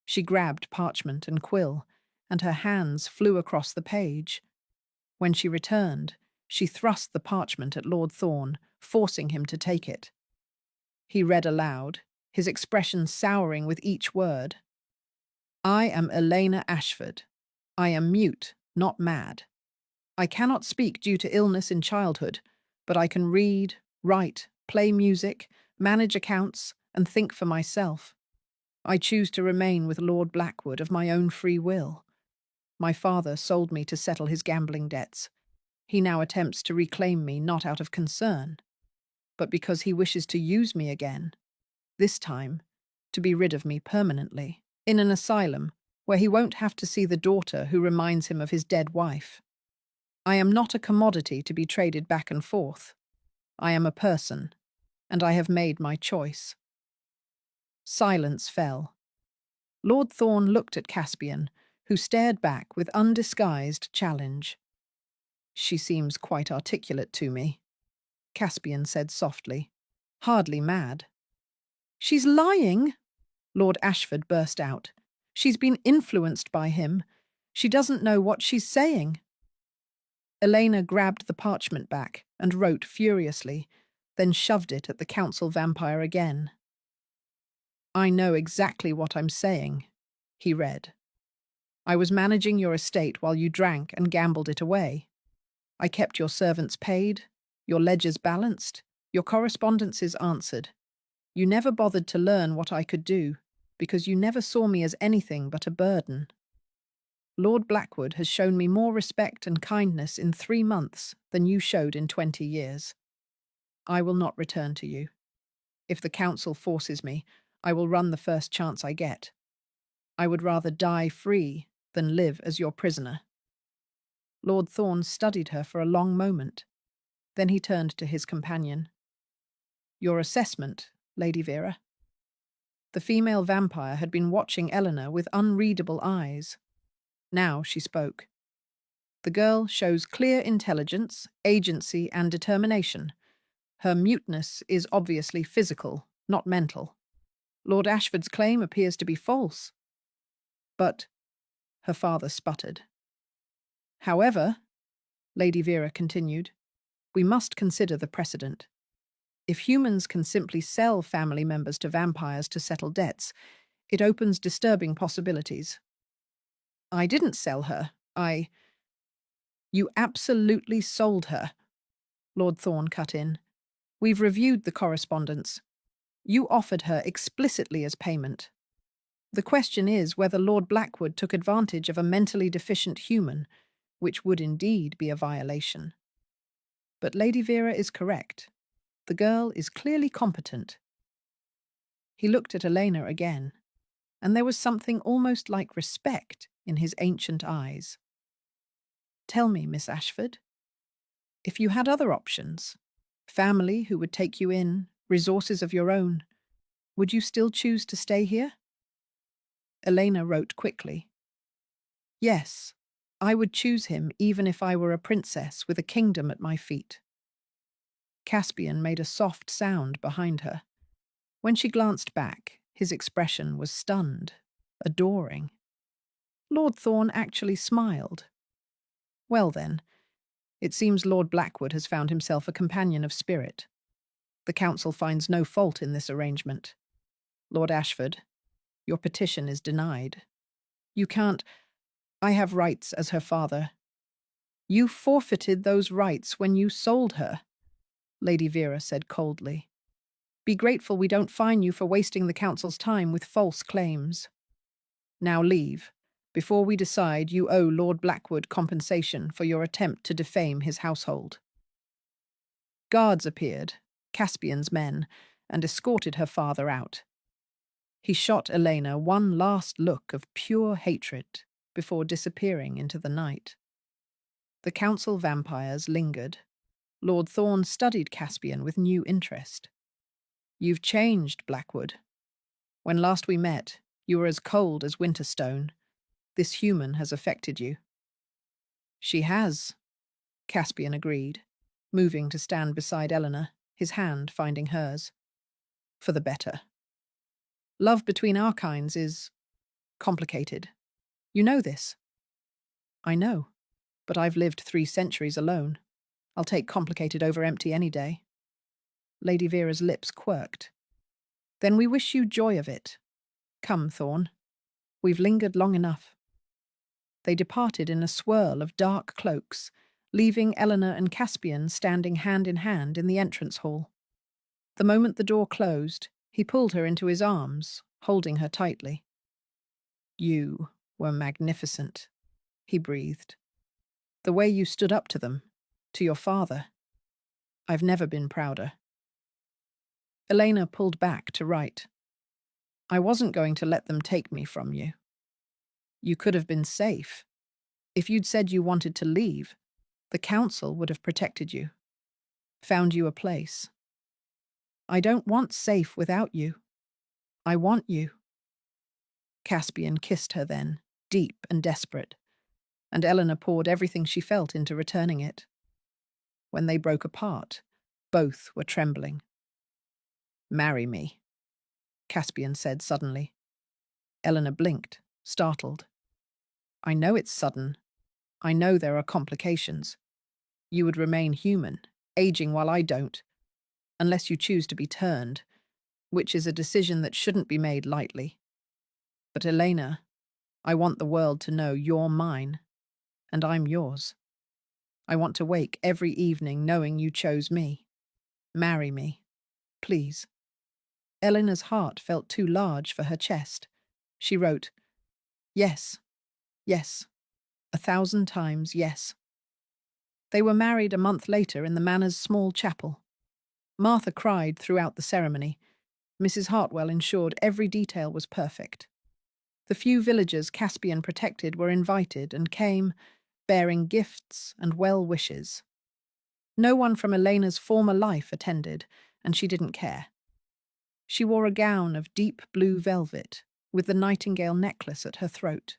She grabbed parchment and quill, and her hands flew across the page. When she returned, she thrust the parchment at Lord Thorne, forcing him to take it. He read aloud, his expression souring with each word. I am Elena Ashford. I am mute, not mad. I cannot speak due to illness in childhood, but I can read, write, play music, manage accounts, and think for myself. I choose to remain with Lord Blackwood of my own free will. My father sold me to settle his gambling debts. He now attempts to reclaim me not out of concern, but because he wishes to use me again, this time to be rid of me permanently, in an asylum where he won't have to see the daughter who reminds him of his dead wife. I am not a commodity to be traded back and forth. I am a person, and I have made my choice. Silence fell. Lord Thorne looked at Caspian, who stared back with undisguised challenge. She seems quite articulate to me, Caspian said softly. Hardly mad. She's lying, Lord Ashford burst out. She's been influenced by him. She doesn't know what she's saying. Elena grabbed the parchment back and wrote furiously, then shoved it at the council vampire again. I know exactly what I'm saying, he read. I was managing your estate while you drank and gambled it away. I kept your servants paid, your ledgers balanced, your correspondences answered. You never bothered to learn what I could do, because you never saw me as anything but a burden. Lord Blackwood has shown me more respect and kindness in 3 months than you showed in 20 years. I will not return to you. If the council forces me, I will run the first chance I get. I would rather die free than live as your prisoner. Lord Thorne studied her for a long moment. Then he turned to his companion. Your assessment, Lady Vera. The female vampire had been watching Eleanor with unreadable eyes. Now she spoke. The girl shows clear intelligence, agency, and determination. Her muteness is obviously physical, not mental. Lord Ashford's claim appears to be false. But her father sputtered. However, Lady Vera continued, we must consider the precedent. If humans can simply sell family members to vampires to settle debts, it opens disturbing possibilities. I didn't sell her. You absolutely sold her, Lord Thorne cut in. We've reviewed the correspondence. You offered her explicitly as payment. The question is whether Lord Blackwood took advantage of a mentally deficient human, which would indeed be a violation. But Lady Vera is correct. The girl is clearly competent. He looked at Elena again, and there was something almost like respect in his ancient eyes. Tell me, Miss Ashford, if you had other options, family who would take you in, resources of your own, would you still choose to stay here? Elena wrote quickly. Yes, I would choose him even if I were a princess with a kingdom at my feet. Caspian made a soft sound behind her. When she glanced back, his expression was stunned, adoring. Lord Thorne actually smiled. Well then, it seems Lord Blackwood has found himself a companion of spirit. The council finds no fault in this arrangement. Lord Ashford, your petition is denied. You can't. I have rights as her father. You forfeited those rights when you sold her, Lady Vera said coldly. Be grateful we don't fine you for wasting the council's time with false claims. Now leave. Before we decide, you owe Lord Blackwood compensation for your attempt to defame his household. Guards appeared, Caspian's men, and escorted her father out. He shot Elena one last look of pure hatred before disappearing into the night. The council vampires lingered. Lord Thorne studied Caspian with new interest. You've changed, Blackwood. When last we met, you were as cold as Winterstone. This human has affected you. She has, Caspian agreed, moving to stand beside Eleanor, his hand finding hers. For the better. Love between our kinds is complicated. You know this. I know, but I've lived 3 centuries alone. I'll take complicated over empty any day. Lady Vera's lips quirked. Then we wish you joy of it. Come, Thorne. We've lingered long enough. They departed in a swirl of dark cloaks, leaving Eleanor and Caspian standing hand in hand in the entrance hall. The moment the door closed, he pulled her into his arms, holding her tightly. You were magnificent, he breathed. The way you stood up to them, to your father. I've never been prouder. Elena pulled back to write. I wasn't going to let them take me from you. You could have been safe. If you'd said you wanted to leave, the council would have protected you, found you a place. I don't want safe without you. I want you. Caspian kissed her then, deep and desperate, and Eleanor poured everything she felt into returning it. When they broke apart, both were trembling. Marry me, Caspian said suddenly. Eleanor blinked, startled. I know it's sudden. I know there are complications. You would remain human, aging while I don't, unless you choose to be turned, which is a decision that shouldn't be made lightly. But Elena, I want the world to know you're mine, and I'm yours. I want to wake every evening knowing you chose me. Marry me, please. Eleanor's heart felt too large for her chest. She wrote, Yes, yes, 1,000 times yes. They were married a month later in the manor's small chapel. Martha cried throughout the ceremony. Mrs. Hartwell ensured every detail was perfect. The few villagers Caspian protected were invited and came, bearing gifts and well wishes. No one from Elena's former life attended, and she didn't care. She wore a gown of deep blue velvet, with the nightingale necklace at her throat.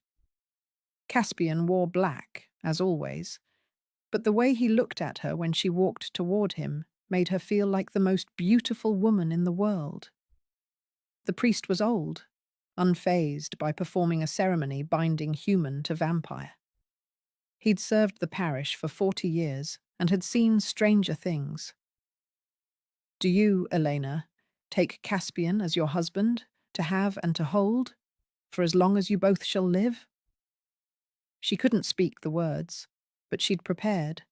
Caspian wore black as always, but the way he looked at her when she walked toward him made her feel like the most beautiful woman in the world. The priest was old, unfazed by performing a ceremony binding human to vampire. He'd served the parish for 40 years and had seen stranger things. Do you, Elena, take Caspian as your husband, to have and to hold, for as long as you both shall live? She couldn't speak the words, but she'd prepared.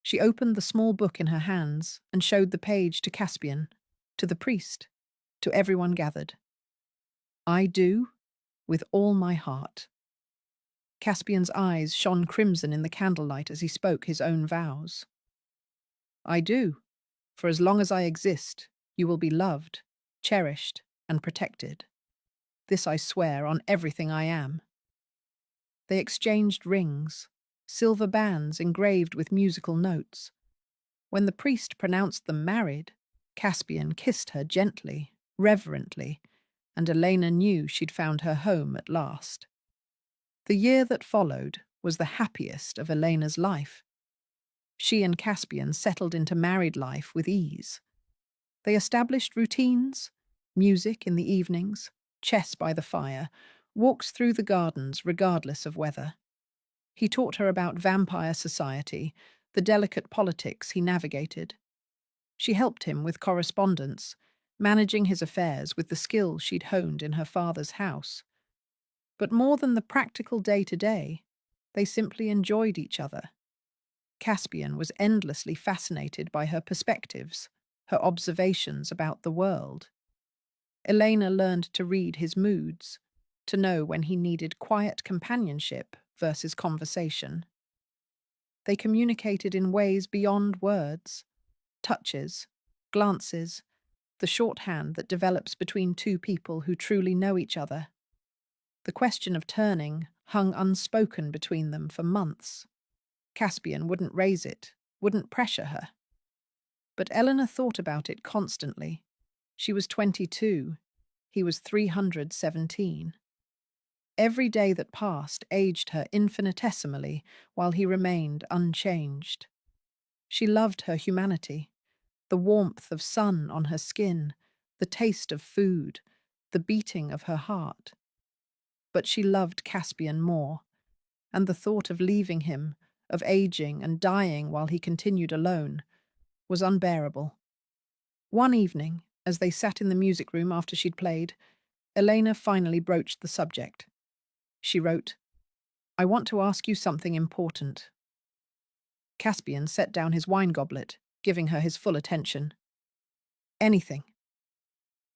She opened the small book in her hands and showed the page to Caspian, to the priest, to everyone gathered. I do, with all my heart. Caspian's eyes shone crimson in the candlelight as he spoke his own vows. I do, for as long as I exist, you will be loved, cherished, and protected. This I swear on everything I am. They exchanged rings, silver bands engraved with musical notes. When the priest pronounced them married, Caspian kissed her gently, reverently, and Elena knew she'd found her home at last. The year that followed was the happiest of Elena's life. She and Caspian settled into married life with ease. They established routines, music in the evenings, chess by the fire, walks through the gardens regardless of weather. He taught her about vampire society, the delicate politics he navigated. She helped him with correspondence, managing his affairs with the skill she'd honed in her father's house. But more than the practical day-to-day, they simply enjoyed each other. Caspian was endlessly fascinated by her perspectives, her observations about the world. Elena learned to read his moods, to know when he needed quiet companionship versus conversation. They communicated in ways beyond words, touches, glances, the shorthand that develops between two people who truly know each other. The question of turning hung unspoken between them for months. Caspian wouldn't raise it, wouldn't pressure her. But Eleanor thought about it constantly. She was 22. He was 317. Every day that passed aged her infinitesimally while he remained unchanged. She loved her humanity, the warmth of sun on her skin, the taste of food, the beating of her heart. But she loved Caspian more, and the thought of leaving him, of aging and dying while he continued alone, was unbearable. One evening, as they sat in the music room after she'd played, Elena finally broached the subject. She wrote, I want to ask you something important. Caspian set down his wine goblet, giving her his full attention. Anything.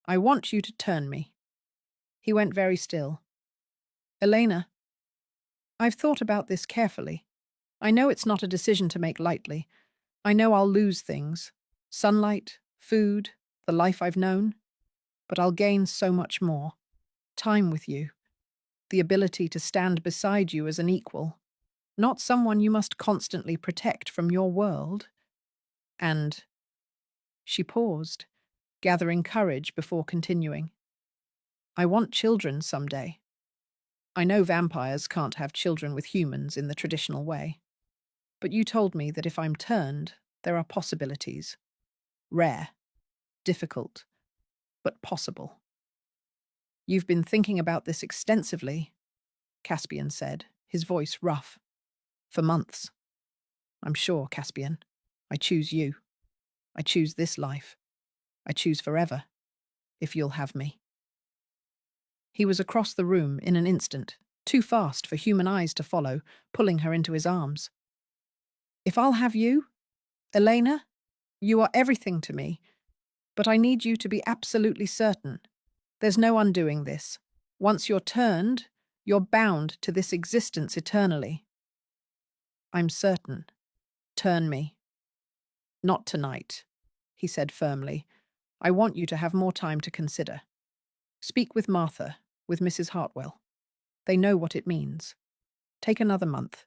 I want you to turn me. He went very still. Elena, I've thought about this carefully. I know it's not a decision to make lightly. I know I'll lose things. Sunlight, food, the life I've known. But I'll gain so much more. Time with you. The ability to stand beside you as an equal. Not someone you must constantly protect from your world. And she paused, gathering courage before continuing. I want children someday. I know vampires can't have children with humans in the traditional way. But you told me that if I'm turned, there are possibilities. Rare, difficult, but possible. You've been thinking about this extensively, Caspian said, his voice rough. For months. I'm sure, Caspian. I choose you. I choose this life. I choose forever, if you'll have me. He was across the room in an instant, too fast for human eyes to follow, pulling her into his arms. If I'll have you, Elena, you are everything to me, but I need you to be absolutely certain. There's no undoing this. Once you're turned, you're bound to this existence eternally. I'm certain. Turn me. Not tonight, he said firmly. I want you to have more time to consider. Speak with Martha, with Mrs. Hartwell. They know what it means. Take another month.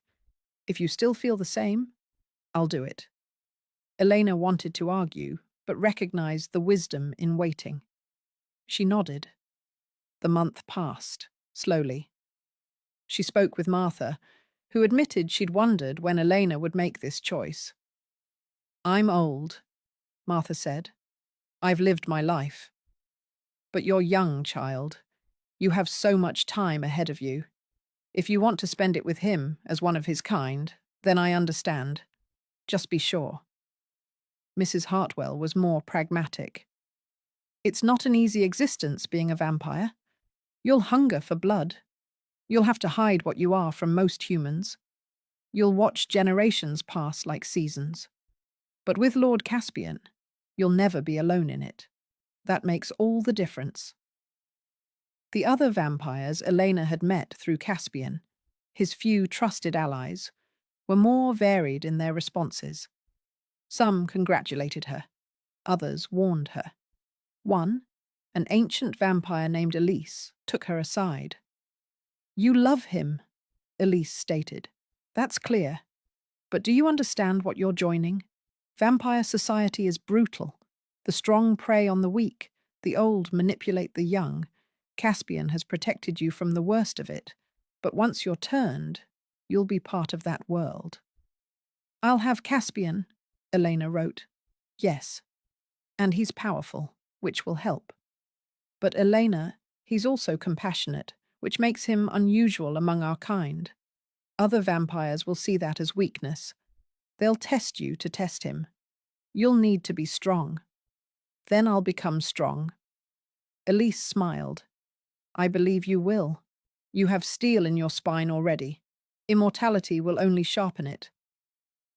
If you still feel the same, I'll do it. Elena wanted to argue, but recognized the wisdom in waiting. She nodded. The month passed, slowly. She spoke with Martha, who admitted she'd wondered when Elena would make this choice. "I'm old," Martha said. "I've lived my life. But you're young, child. You have so much time ahead of you. If you want to spend it with him as one of his kind, then I understand. Just be sure." Mrs. Hartwell was more pragmatic. "It's not an easy existence being a vampire. You'll hunger for blood. You'll have to hide what you are from most humans. You'll watch generations pass like seasons. But with Lord Caspian, you'll never be alone in it. That makes all the difference." The other vampires Elena had met through Caspian, his few trusted allies, were more varied in their responses. Some congratulated her, others warned her. One, an ancient vampire named Elise, took her aside. "You love him," Elise stated. "That's clear. But do you understand what you're joining? Vampire society is brutal. The strong prey on the weak, the old manipulate the young. Caspian has protected you from the worst of it, but once you're turned, you'll be part of that world." "I'll have Caspian," Elena wrote. "Yes, and he's powerful, which will help. But Elena, he's also compassionate, which makes him unusual among our kind. Other vampires will see that as weakness. They'll test you to test him. You'll need to be strong. Then I'll become strong." Elise smiled. "I believe you will. You have steel in your spine already. Immortality will only sharpen it."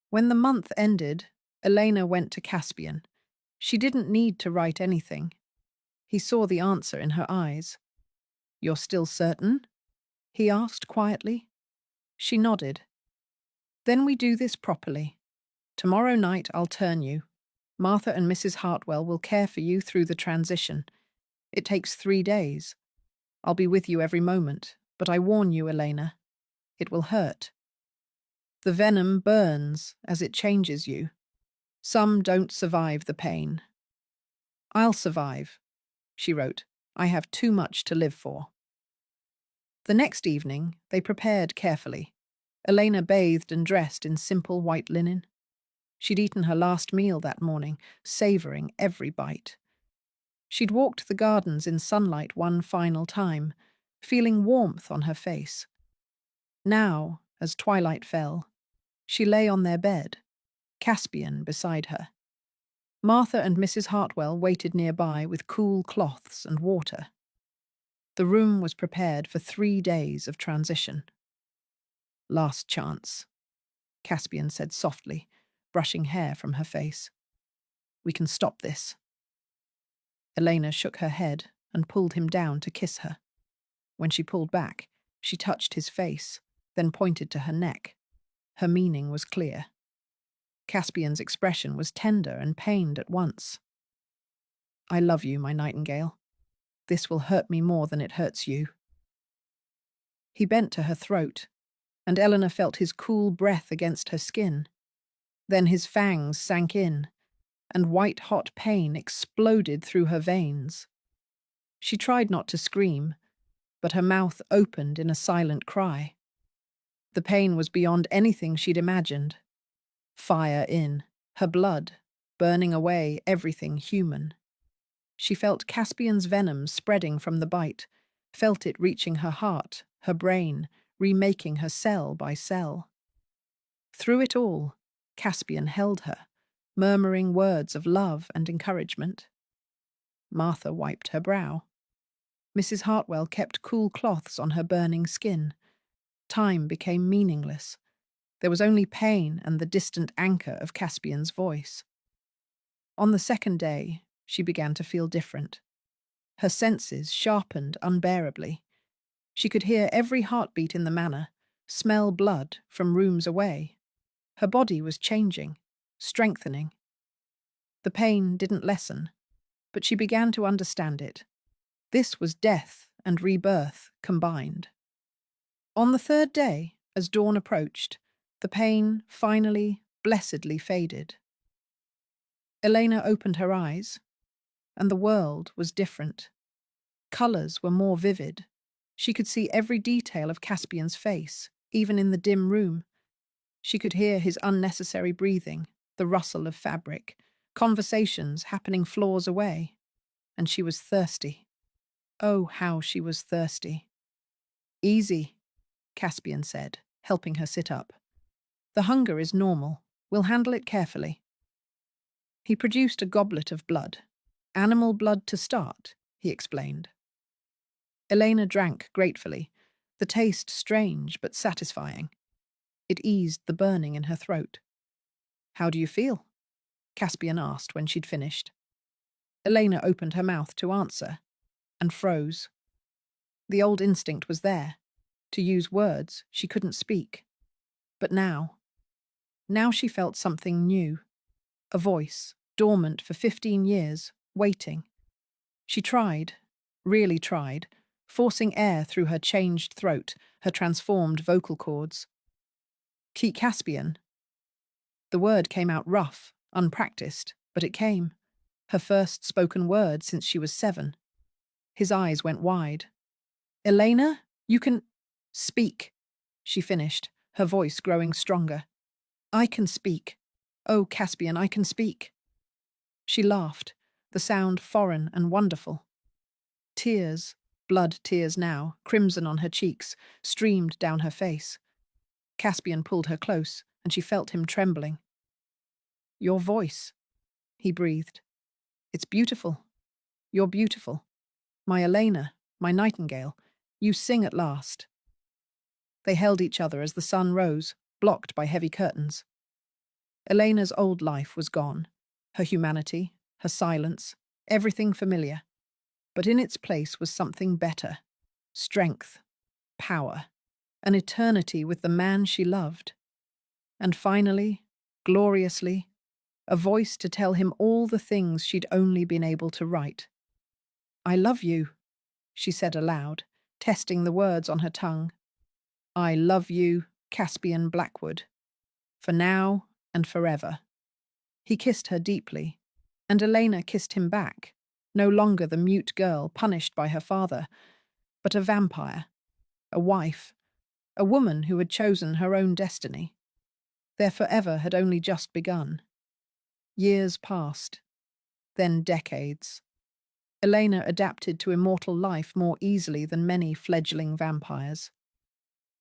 When the month ended, Elena went to Caspian. She didn't need to write anything. He saw the answer in her eyes. "You're still certain?" he asked quietly. She nodded. "Then we do this properly. Tomorrow night I'll turn you. Martha and Mrs. Hartwell will care for you through the transition. It takes 3 days. I'll be with you every moment, but I warn you, Elena, it will hurt. The venom burns as it changes you. Some don't survive the pain." "I'll survive," she wrote. "I have too much to live for." The next evening, they prepared carefully. Elena bathed and dressed in simple white linen. She'd eaten her last meal that morning, savoring every bite. She'd walked the gardens in sunlight one final time, feeling warmth on her face. Now, as twilight fell, she lay on their bed, Caspian beside her. Martha and Mrs. Hartwell waited nearby with cool cloths and water. The room was prepared for 3 days of transition. "Last chance," Caspian said softly, brushing hair from her face. "We can stop this." Elena shook her head and pulled him down to kiss her. When she pulled back, she touched his face, then pointed to her neck. Her meaning was clear. Caspian's expression was tender and pained at once. "I love you, my nightingale. This will hurt me more than it hurts you." He bent to her throat, and Eleanor felt his cool breath against her skin. Then his fangs sank in, and white-hot pain exploded through her veins. She tried not to scream, but her mouth opened in a silent cry. The pain was beyond anything she'd imagined. Fire in, her blood, burning away everything human. She felt Caspian's venom spreading from the bite, felt it reaching her heart, her brain, remaking her cell by cell. Through it all, Caspian held her, murmuring words of love and encouragement. Martha wiped her brow. Mrs. Hartwell kept cool cloths on her burning skin. Time became meaningless. There was only pain and the distant anchor of Caspian's voice. On the second day, she began to feel different. Her senses sharpened unbearably. She could hear every heartbeat in the manor, smell blood from rooms away. Her body was changing, strengthening. The pain didn't lessen, but she began to understand it. This was death and rebirth combined. On the third day, as dawn approached, the pain finally, blessedly faded. Elena opened her eyes, and the world was different. Colours were more vivid. She could see every detail of Caspian's face, even in the dim room. She could hear his unnecessary breathing, the rustle of fabric, conversations happening floors away, and she was thirsty. Oh, how she was thirsty. Easy, Caspian said, helping her sit up. The hunger is normal. We'll handle it carefully. He produced a goblet of blood. Animal blood to start, he explained. Elena drank gratefully, the taste strange but satisfying. It eased the burning in her throat. How do you feel? Caspian asked when she'd finished. Elena opened her mouth to answer, and froze. The old instinct was there. To use words she couldn't speak. But now she felt something new. A voice, dormant for 15 years, waiting. She tried, really tried, forcing air through her changed throat, her transformed vocal cords. Keep Caspian. The word came out rough, unpracticed, but it came. Her first spoken word since she was 7. His eyes went wide. Elena, you can speak, she finished, her voice growing stronger. I can speak. Oh, Caspian, I can speak. She laughed, the sound foreign and wonderful. Tears, blood tears now, crimson on her cheeks, streamed down her face. Caspian pulled her close, and she felt him trembling. Your voice, he breathed. It's beautiful. You're beautiful. My Elena, my nightingale, you sing at last. They held each other as the sun rose, blocked by heavy curtains. Elena's old life was gone. Her humanity, her silence, everything familiar. But in its place was something better. Strength, power, an eternity with the man she loved. And finally, gloriously, a voice to tell him all the things she'd only been able to write. I love you, she said aloud, testing the words on her tongue. I love you, Caspian Blackwood, for now and forever. He kissed her deeply, and Elena kissed him back, no longer the mute girl punished by her father, but a vampire, a wife, a woman who had chosen her own destiny. Their forever had only just begun. Years passed, then decades. Elena adapted to immortal life more easily than many fledgling vampires.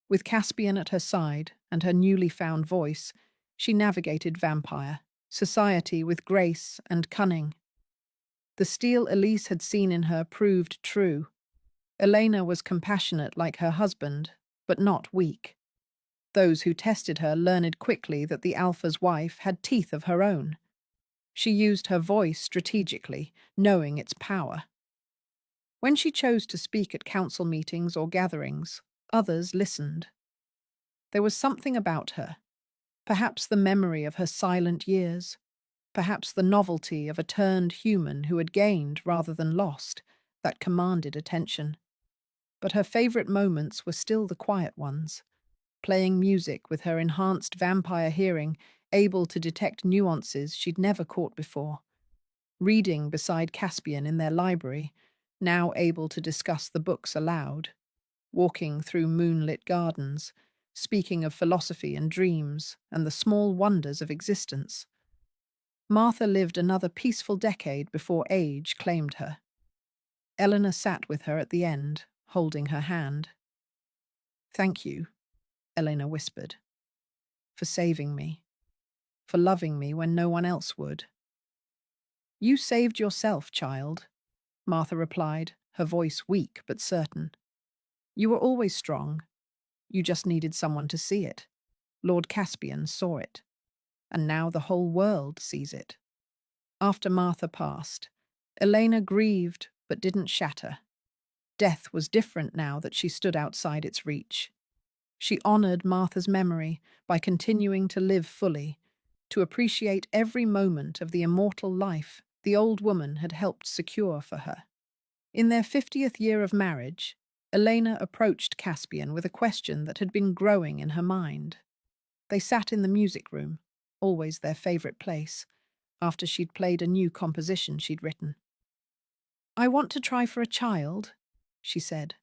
With Caspian at her side and her newly found voice, she navigated vampire, society with grace and cunning. The steel Elise had seen in her proved true. Elena was compassionate like her husband, but not weak. Those who tested her learned quickly that the Alpha's wife had teeth of her own. She used her voice strategically, knowing its power. When she chose to speak at council meetings or gatherings, others listened. There was something about her, perhaps the memory of her silent years, perhaps the novelty of a turned human who had gained rather than lost, that commanded attention. But her favourite moments were still the quiet ones, playing music with her enhanced vampire hearing, able to detect nuances she'd never caught before, reading beside Caspian in their library, now able to discuss the books aloud, walking through moonlit gardens, speaking of philosophy and dreams and the small wonders of existence. Martha lived another peaceful decade before age claimed her. Eleanor sat with her at the end, holding her hand. Thank you, Elena whispered, for saving me, for loving me when no one else would. You saved yourself, child, Martha replied, her voice weak but certain. You were always strong. You just needed someone to see it. Lord Caspian saw it, and now the whole world sees it. After Martha passed, Elena grieved but didn't shatter. Death was different now that she stood outside its reach. She honoured Martha's memory by continuing to live fully, to appreciate every moment of the immortal life the old woman had helped secure for her. In their 50th year of marriage, Elena approached Caspian with a question that had been growing in her mind. They sat in the music room, always their favourite place, after she'd played a new composition she'd written. I want to try for a child, she said.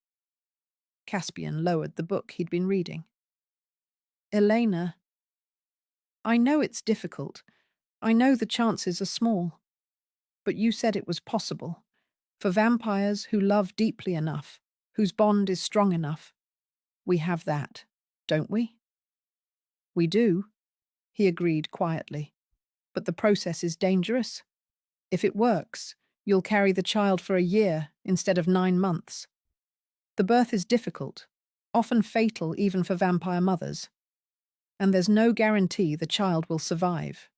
Caspian lowered the book he'd been reading. Elena, I know it's difficult. I know the chances are small. But you said it was possible. For vampires who love deeply enough, whose bond is strong enough. We have that, don't we? We do, he agreed quietly. But the process is dangerous. If it works, you'll carry the child for a year instead of 9 months. The birth is difficult, often fatal even for vampire mothers. And there's no guarantee the child will survive.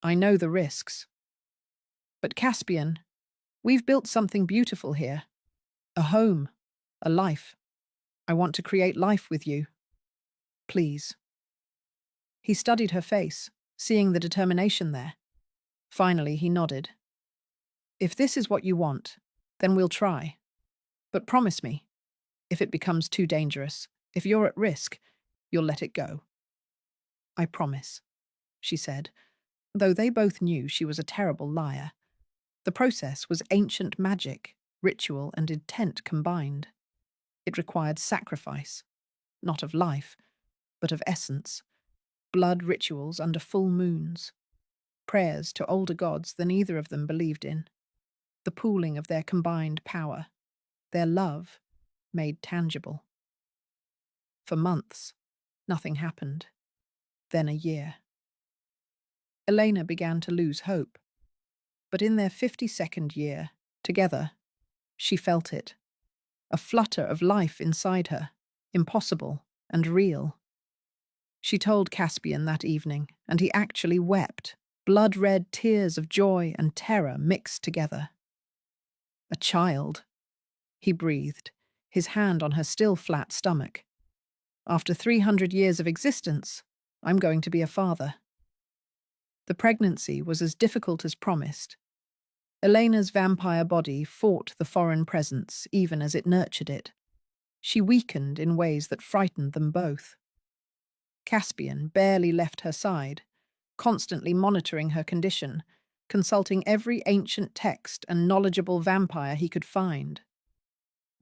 I know the risks. But Caspian, we've built something beautiful here. A home, a life. I want to create life with you. Please. He studied her face, seeing the determination there. Finally, he nodded. If this is what you want, then we'll try. But promise me, if it becomes too dangerous, if you're at risk, you'll let it go. I promise, she said, though they both knew she was a terrible liar. The process was ancient magic, ritual and intent combined. It required sacrifice, not of life, but of essence. Blood rituals under full moons. Prayers to older gods than either of them believed in. The pooling of their combined power. Their love made tangible. For months, nothing happened. Then a year. Elena began to lose hope. But in their 52nd year, together, she felt it. A flutter of life inside her, impossible and real. She told Caspian that evening, and he actually wept, blood-red tears of joy and terror mixed together. A child, he breathed, his hand on her still flat stomach. After 300 years of existence, I'm going to be a father. The pregnancy was as difficult as promised. Elena's vampire body fought the foreign presence even as it nurtured it. She weakened in ways that frightened them both. Caspian barely left her side, constantly monitoring her condition, consulting every ancient text and knowledgeable vampire he could find.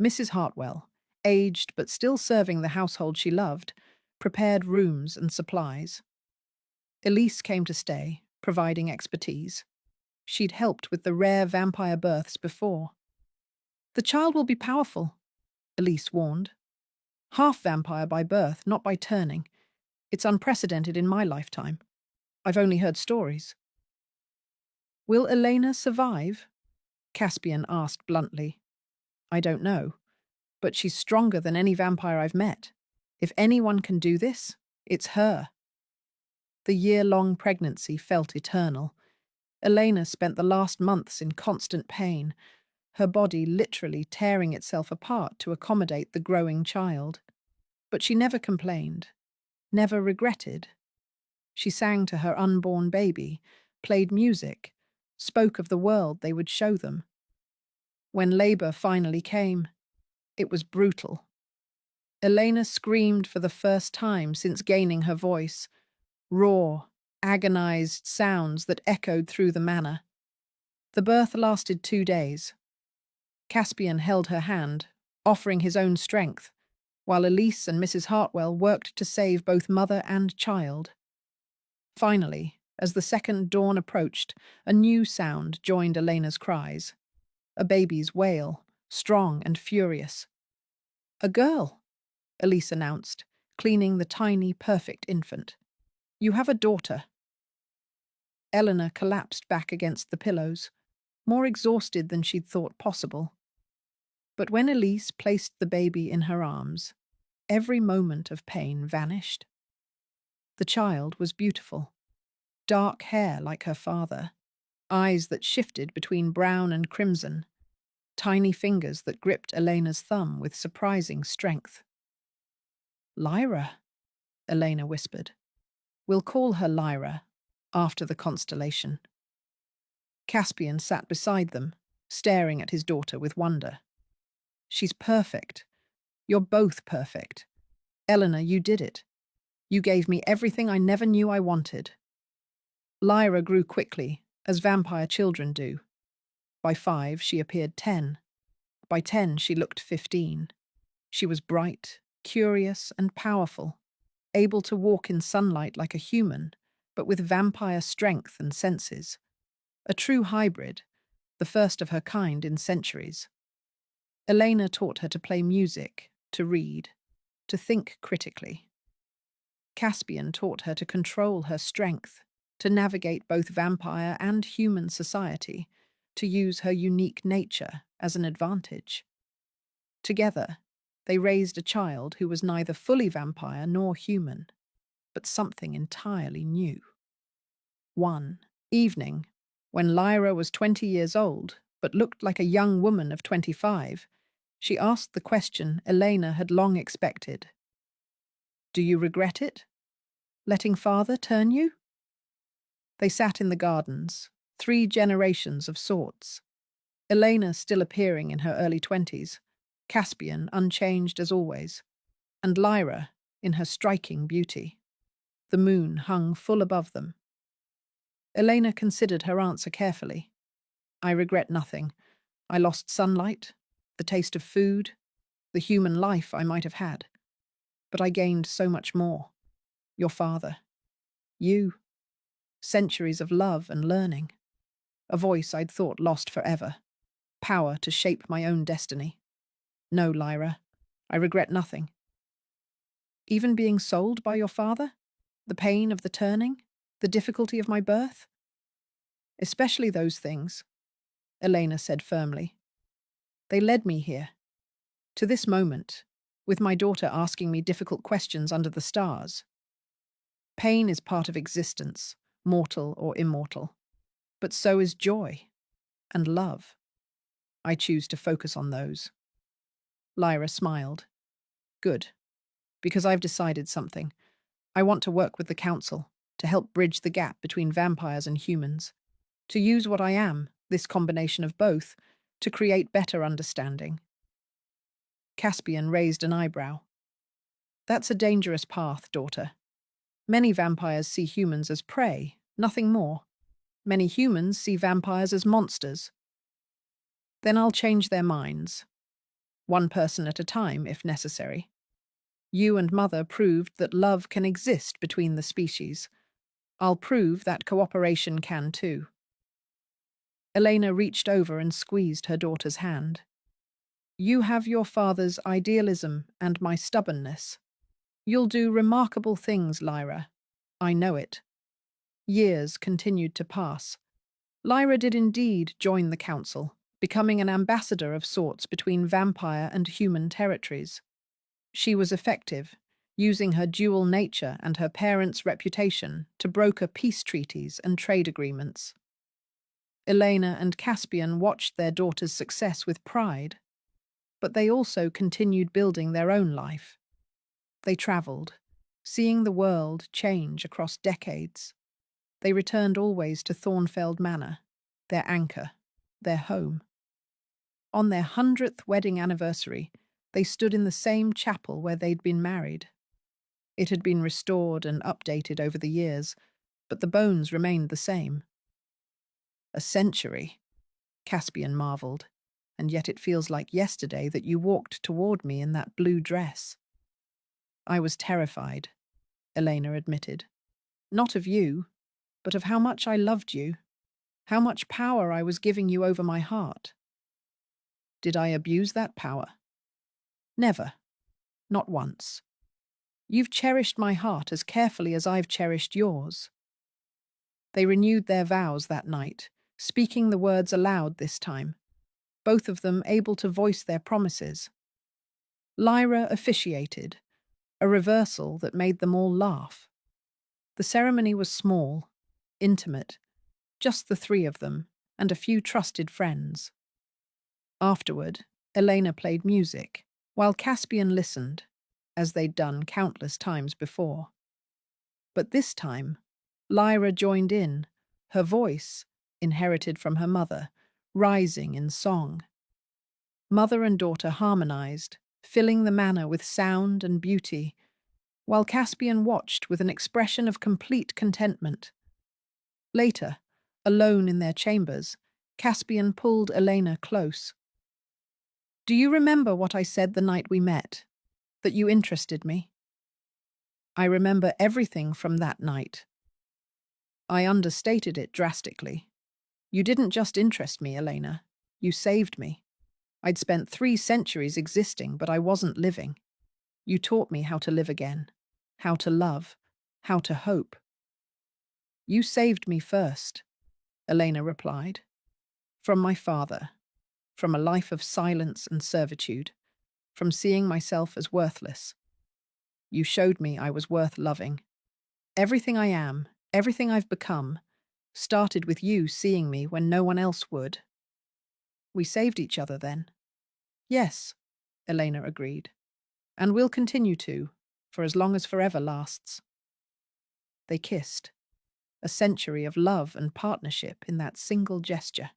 Mrs. Hartwell, aged but still serving the household she loved, prepared rooms and supplies. Elise came to stay, providing expertise. She'd helped with the rare vampire births before. The child will be powerful, Elise warned. Half vampire by birth, not by turning. It's unprecedented in my lifetime. I've only heard stories. Will Elena survive? Caspian asked bluntly. I don't know, but she's stronger than any vampire I've met. If anyone can do this, it's her. The year-long pregnancy felt eternal. Elena spent the last months in constant pain, her body literally tearing itself apart to accommodate the growing child. But she never complained, never regretted. She sang to her unborn baby, played music, spoke of the world they would show them. When labor finally came, it was brutal. Elena screamed for the first time since gaining her voice, raw, agonized sounds that echoed through the manor. The birth lasted 2 days. Caspian held her hand, offering his own strength, while Elise and Mrs. Hartwell worked to save both mother and child. Finally, as the second dawn approached, a new sound joined Elena's cries. A baby's wail, strong and furious. A girl, Elise announced, cleaning the tiny, perfect infant. You have a daughter. Eleanor collapsed back against the pillows, more exhausted than she'd thought possible. But when Elise placed the baby in her arms, every moment of pain vanished. The child was beautiful. Dark hair like her father, eyes that shifted between brown and crimson, tiny fingers that gripped Elena's thumb with surprising strength. Lyra, Elena whispered. We'll call her Lyra, after the constellation. Caspian sat beside them, staring at his daughter with wonder. She's perfect. You're both perfect. Eleanor, you did it. You gave me everything I never knew I wanted. Lyra grew quickly, as vampire children do. By 5, she appeared 10. By 10, she looked 15. She was bright, curious, and powerful. able to walk in sunlight like a human, but with vampire strength and senses. A true hybrid, the first of her kind in centuries. Elena taught her to play music, to read, to think critically. Caspian taught her to control her strength, to navigate both vampire and human society, to use her unique nature as an advantage. Together, they raised a child who was neither fully vampire nor human, but something entirely new. One evening, when Lyra was 20 years old, but looked like a young woman of 25, she asked the question Elena had long expected. "Do you regret it? Letting father turn you?" They sat in the gardens, 3 generations of sorts. Elena still appearing in her early 20s, Caspian unchanged as always, and Lyra in her striking beauty. The moon hung full above them. Elena considered her answer carefully. "I regret nothing. I lost sunlight, the taste of food, the human life I might have had. But I gained so much more. Your father. You. Centuries of love and learning. A voice I'd thought lost forever. Power to shape my own destiny. No, Lyra, I regret nothing. Even being sold by your father? The pain of the turning? The difficulty of my birth?" "Especially those things," Elena said firmly. "They led me here, to this moment, with my daughter asking me difficult questions under the stars. Pain is part of existence, mortal or immortal. But so is joy and love. I choose to focus on those." Lyra smiled. "Good, because I've decided something. I want to work with the council to help bridge the gap between vampires and humans, to use what I am, this combination of both, to create better understanding." Caspian raised an eyebrow. "That's a dangerous path, daughter. Many vampires see humans as prey, nothing more. Many humans see vampires as monsters. Then I'll change their minds. One person at a time, if necessary. You and Mother proved that love can exist between the species. I'll prove that cooperation can too." Elena reached over and squeezed her daughter's hand. "You have your father's idealism and my stubbornness. You'll do remarkable things, Lyra. I know it." Years continued to pass. Lyra did indeed join the council, becoming an ambassador of sorts between vampire and human territories. She was effective, using her dual nature and her parents' reputation to broker peace treaties and trade agreements. Elena and Caspian watched their daughter's success with pride, but they also continued building their own life. They traveled, seeing the world change across decades. They returned always to Thornfeld Manor, their anchor, their home. On their 100th wedding anniversary, they stood in the same chapel where they'd been married. It had been restored and updated over the years, but the bones remained the same. "A century," Caspian marveled, "and yet it feels like yesterday that you walked toward me in that blue dress." "I was terrified," Elena admitted. "Not of you, but of how much I loved you, how much power I was giving you over my heart." "Did I abuse that power?" "Never. Not once. You've cherished my heart as carefully as I've cherished yours." They renewed their vows that night, speaking the words aloud this time, both of them able to voice their promises. Lyra officiated, a reversal that made them all laugh. The ceremony was small, intimate, just the 3 of them and a few trusted friends. Afterward, Elena played music, while Caspian listened, as they'd done countless times before. But this time, Lyra joined in, her voice, inherited from her mother, rising in song. Mother and daughter harmonized, filling the manor with sound and beauty, while Caspian watched with an expression of complete contentment. Later, alone in their chambers, Caspian pulled Elena close. "Do you remember what I said the night we met? That you interested me?" I remember everything from that night. I understated it drastically. You didn't just interest me, Elena. You saved me. I'd spent 3 centuries existing, but I wasn't living. You taught me how to live again, how to love, how to hope. You saved me first, Elena replied. From my father, from a life of silence and servitude, from seeing myself as worthless. You showed me I was worth loving. Everything I am, everything I've become, started with you seeing me when no one else would. We saved each other then. Yes, Elena agreed. And we'll continue to, for as long as forever lasts. They kissed, a century of love and partnership in that single gesture.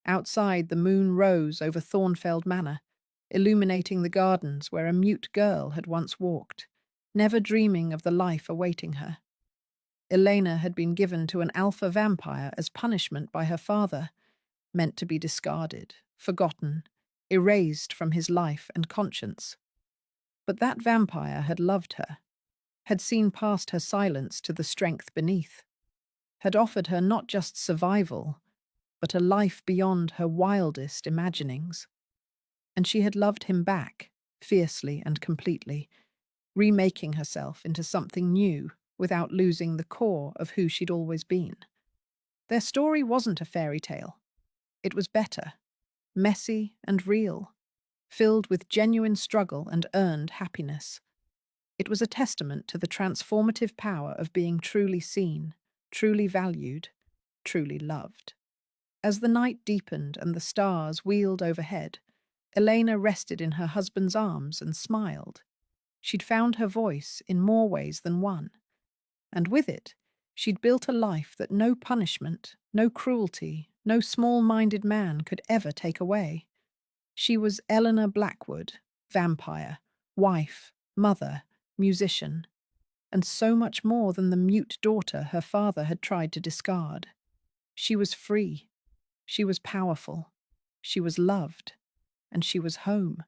Outside, the moon rose over Thornfeld Manor, illuminating the gardens where a mute girl had once walked, never dreaming of the life awaiting her. Elena had been given to an alpha vampire as punishment by her father, meant to be discarded, forgotten, erased from his life and conscience. But that vampire had loved her, had seen past her silence to the strength beneath, had offered her not just survival, but a life beyond her wildest imaginings. And she had loved him back, fiercely and completely, remaking herself into something new without losing the core of who she'd always been. Their story wasn't a fairy tale. It was better, messy and real, filled with genuine struggle and earned happiness. It was a testament to the transformative power of being truly seen, truly valued, truly loved. As the night deepened and the stars wheeled overhead, Elena rested in her husband's arms and smiled. She'd found her voice in more ways than one. And with it, she'd built a life that no punishment, no cruelty, no small-minded man could ever take away. She was Eleanor Blackwood, vampire, wife, mother, musician, and so much more than the mute daughter her father had tried to discard. She was free, she was powerful, she was loved, and she was home.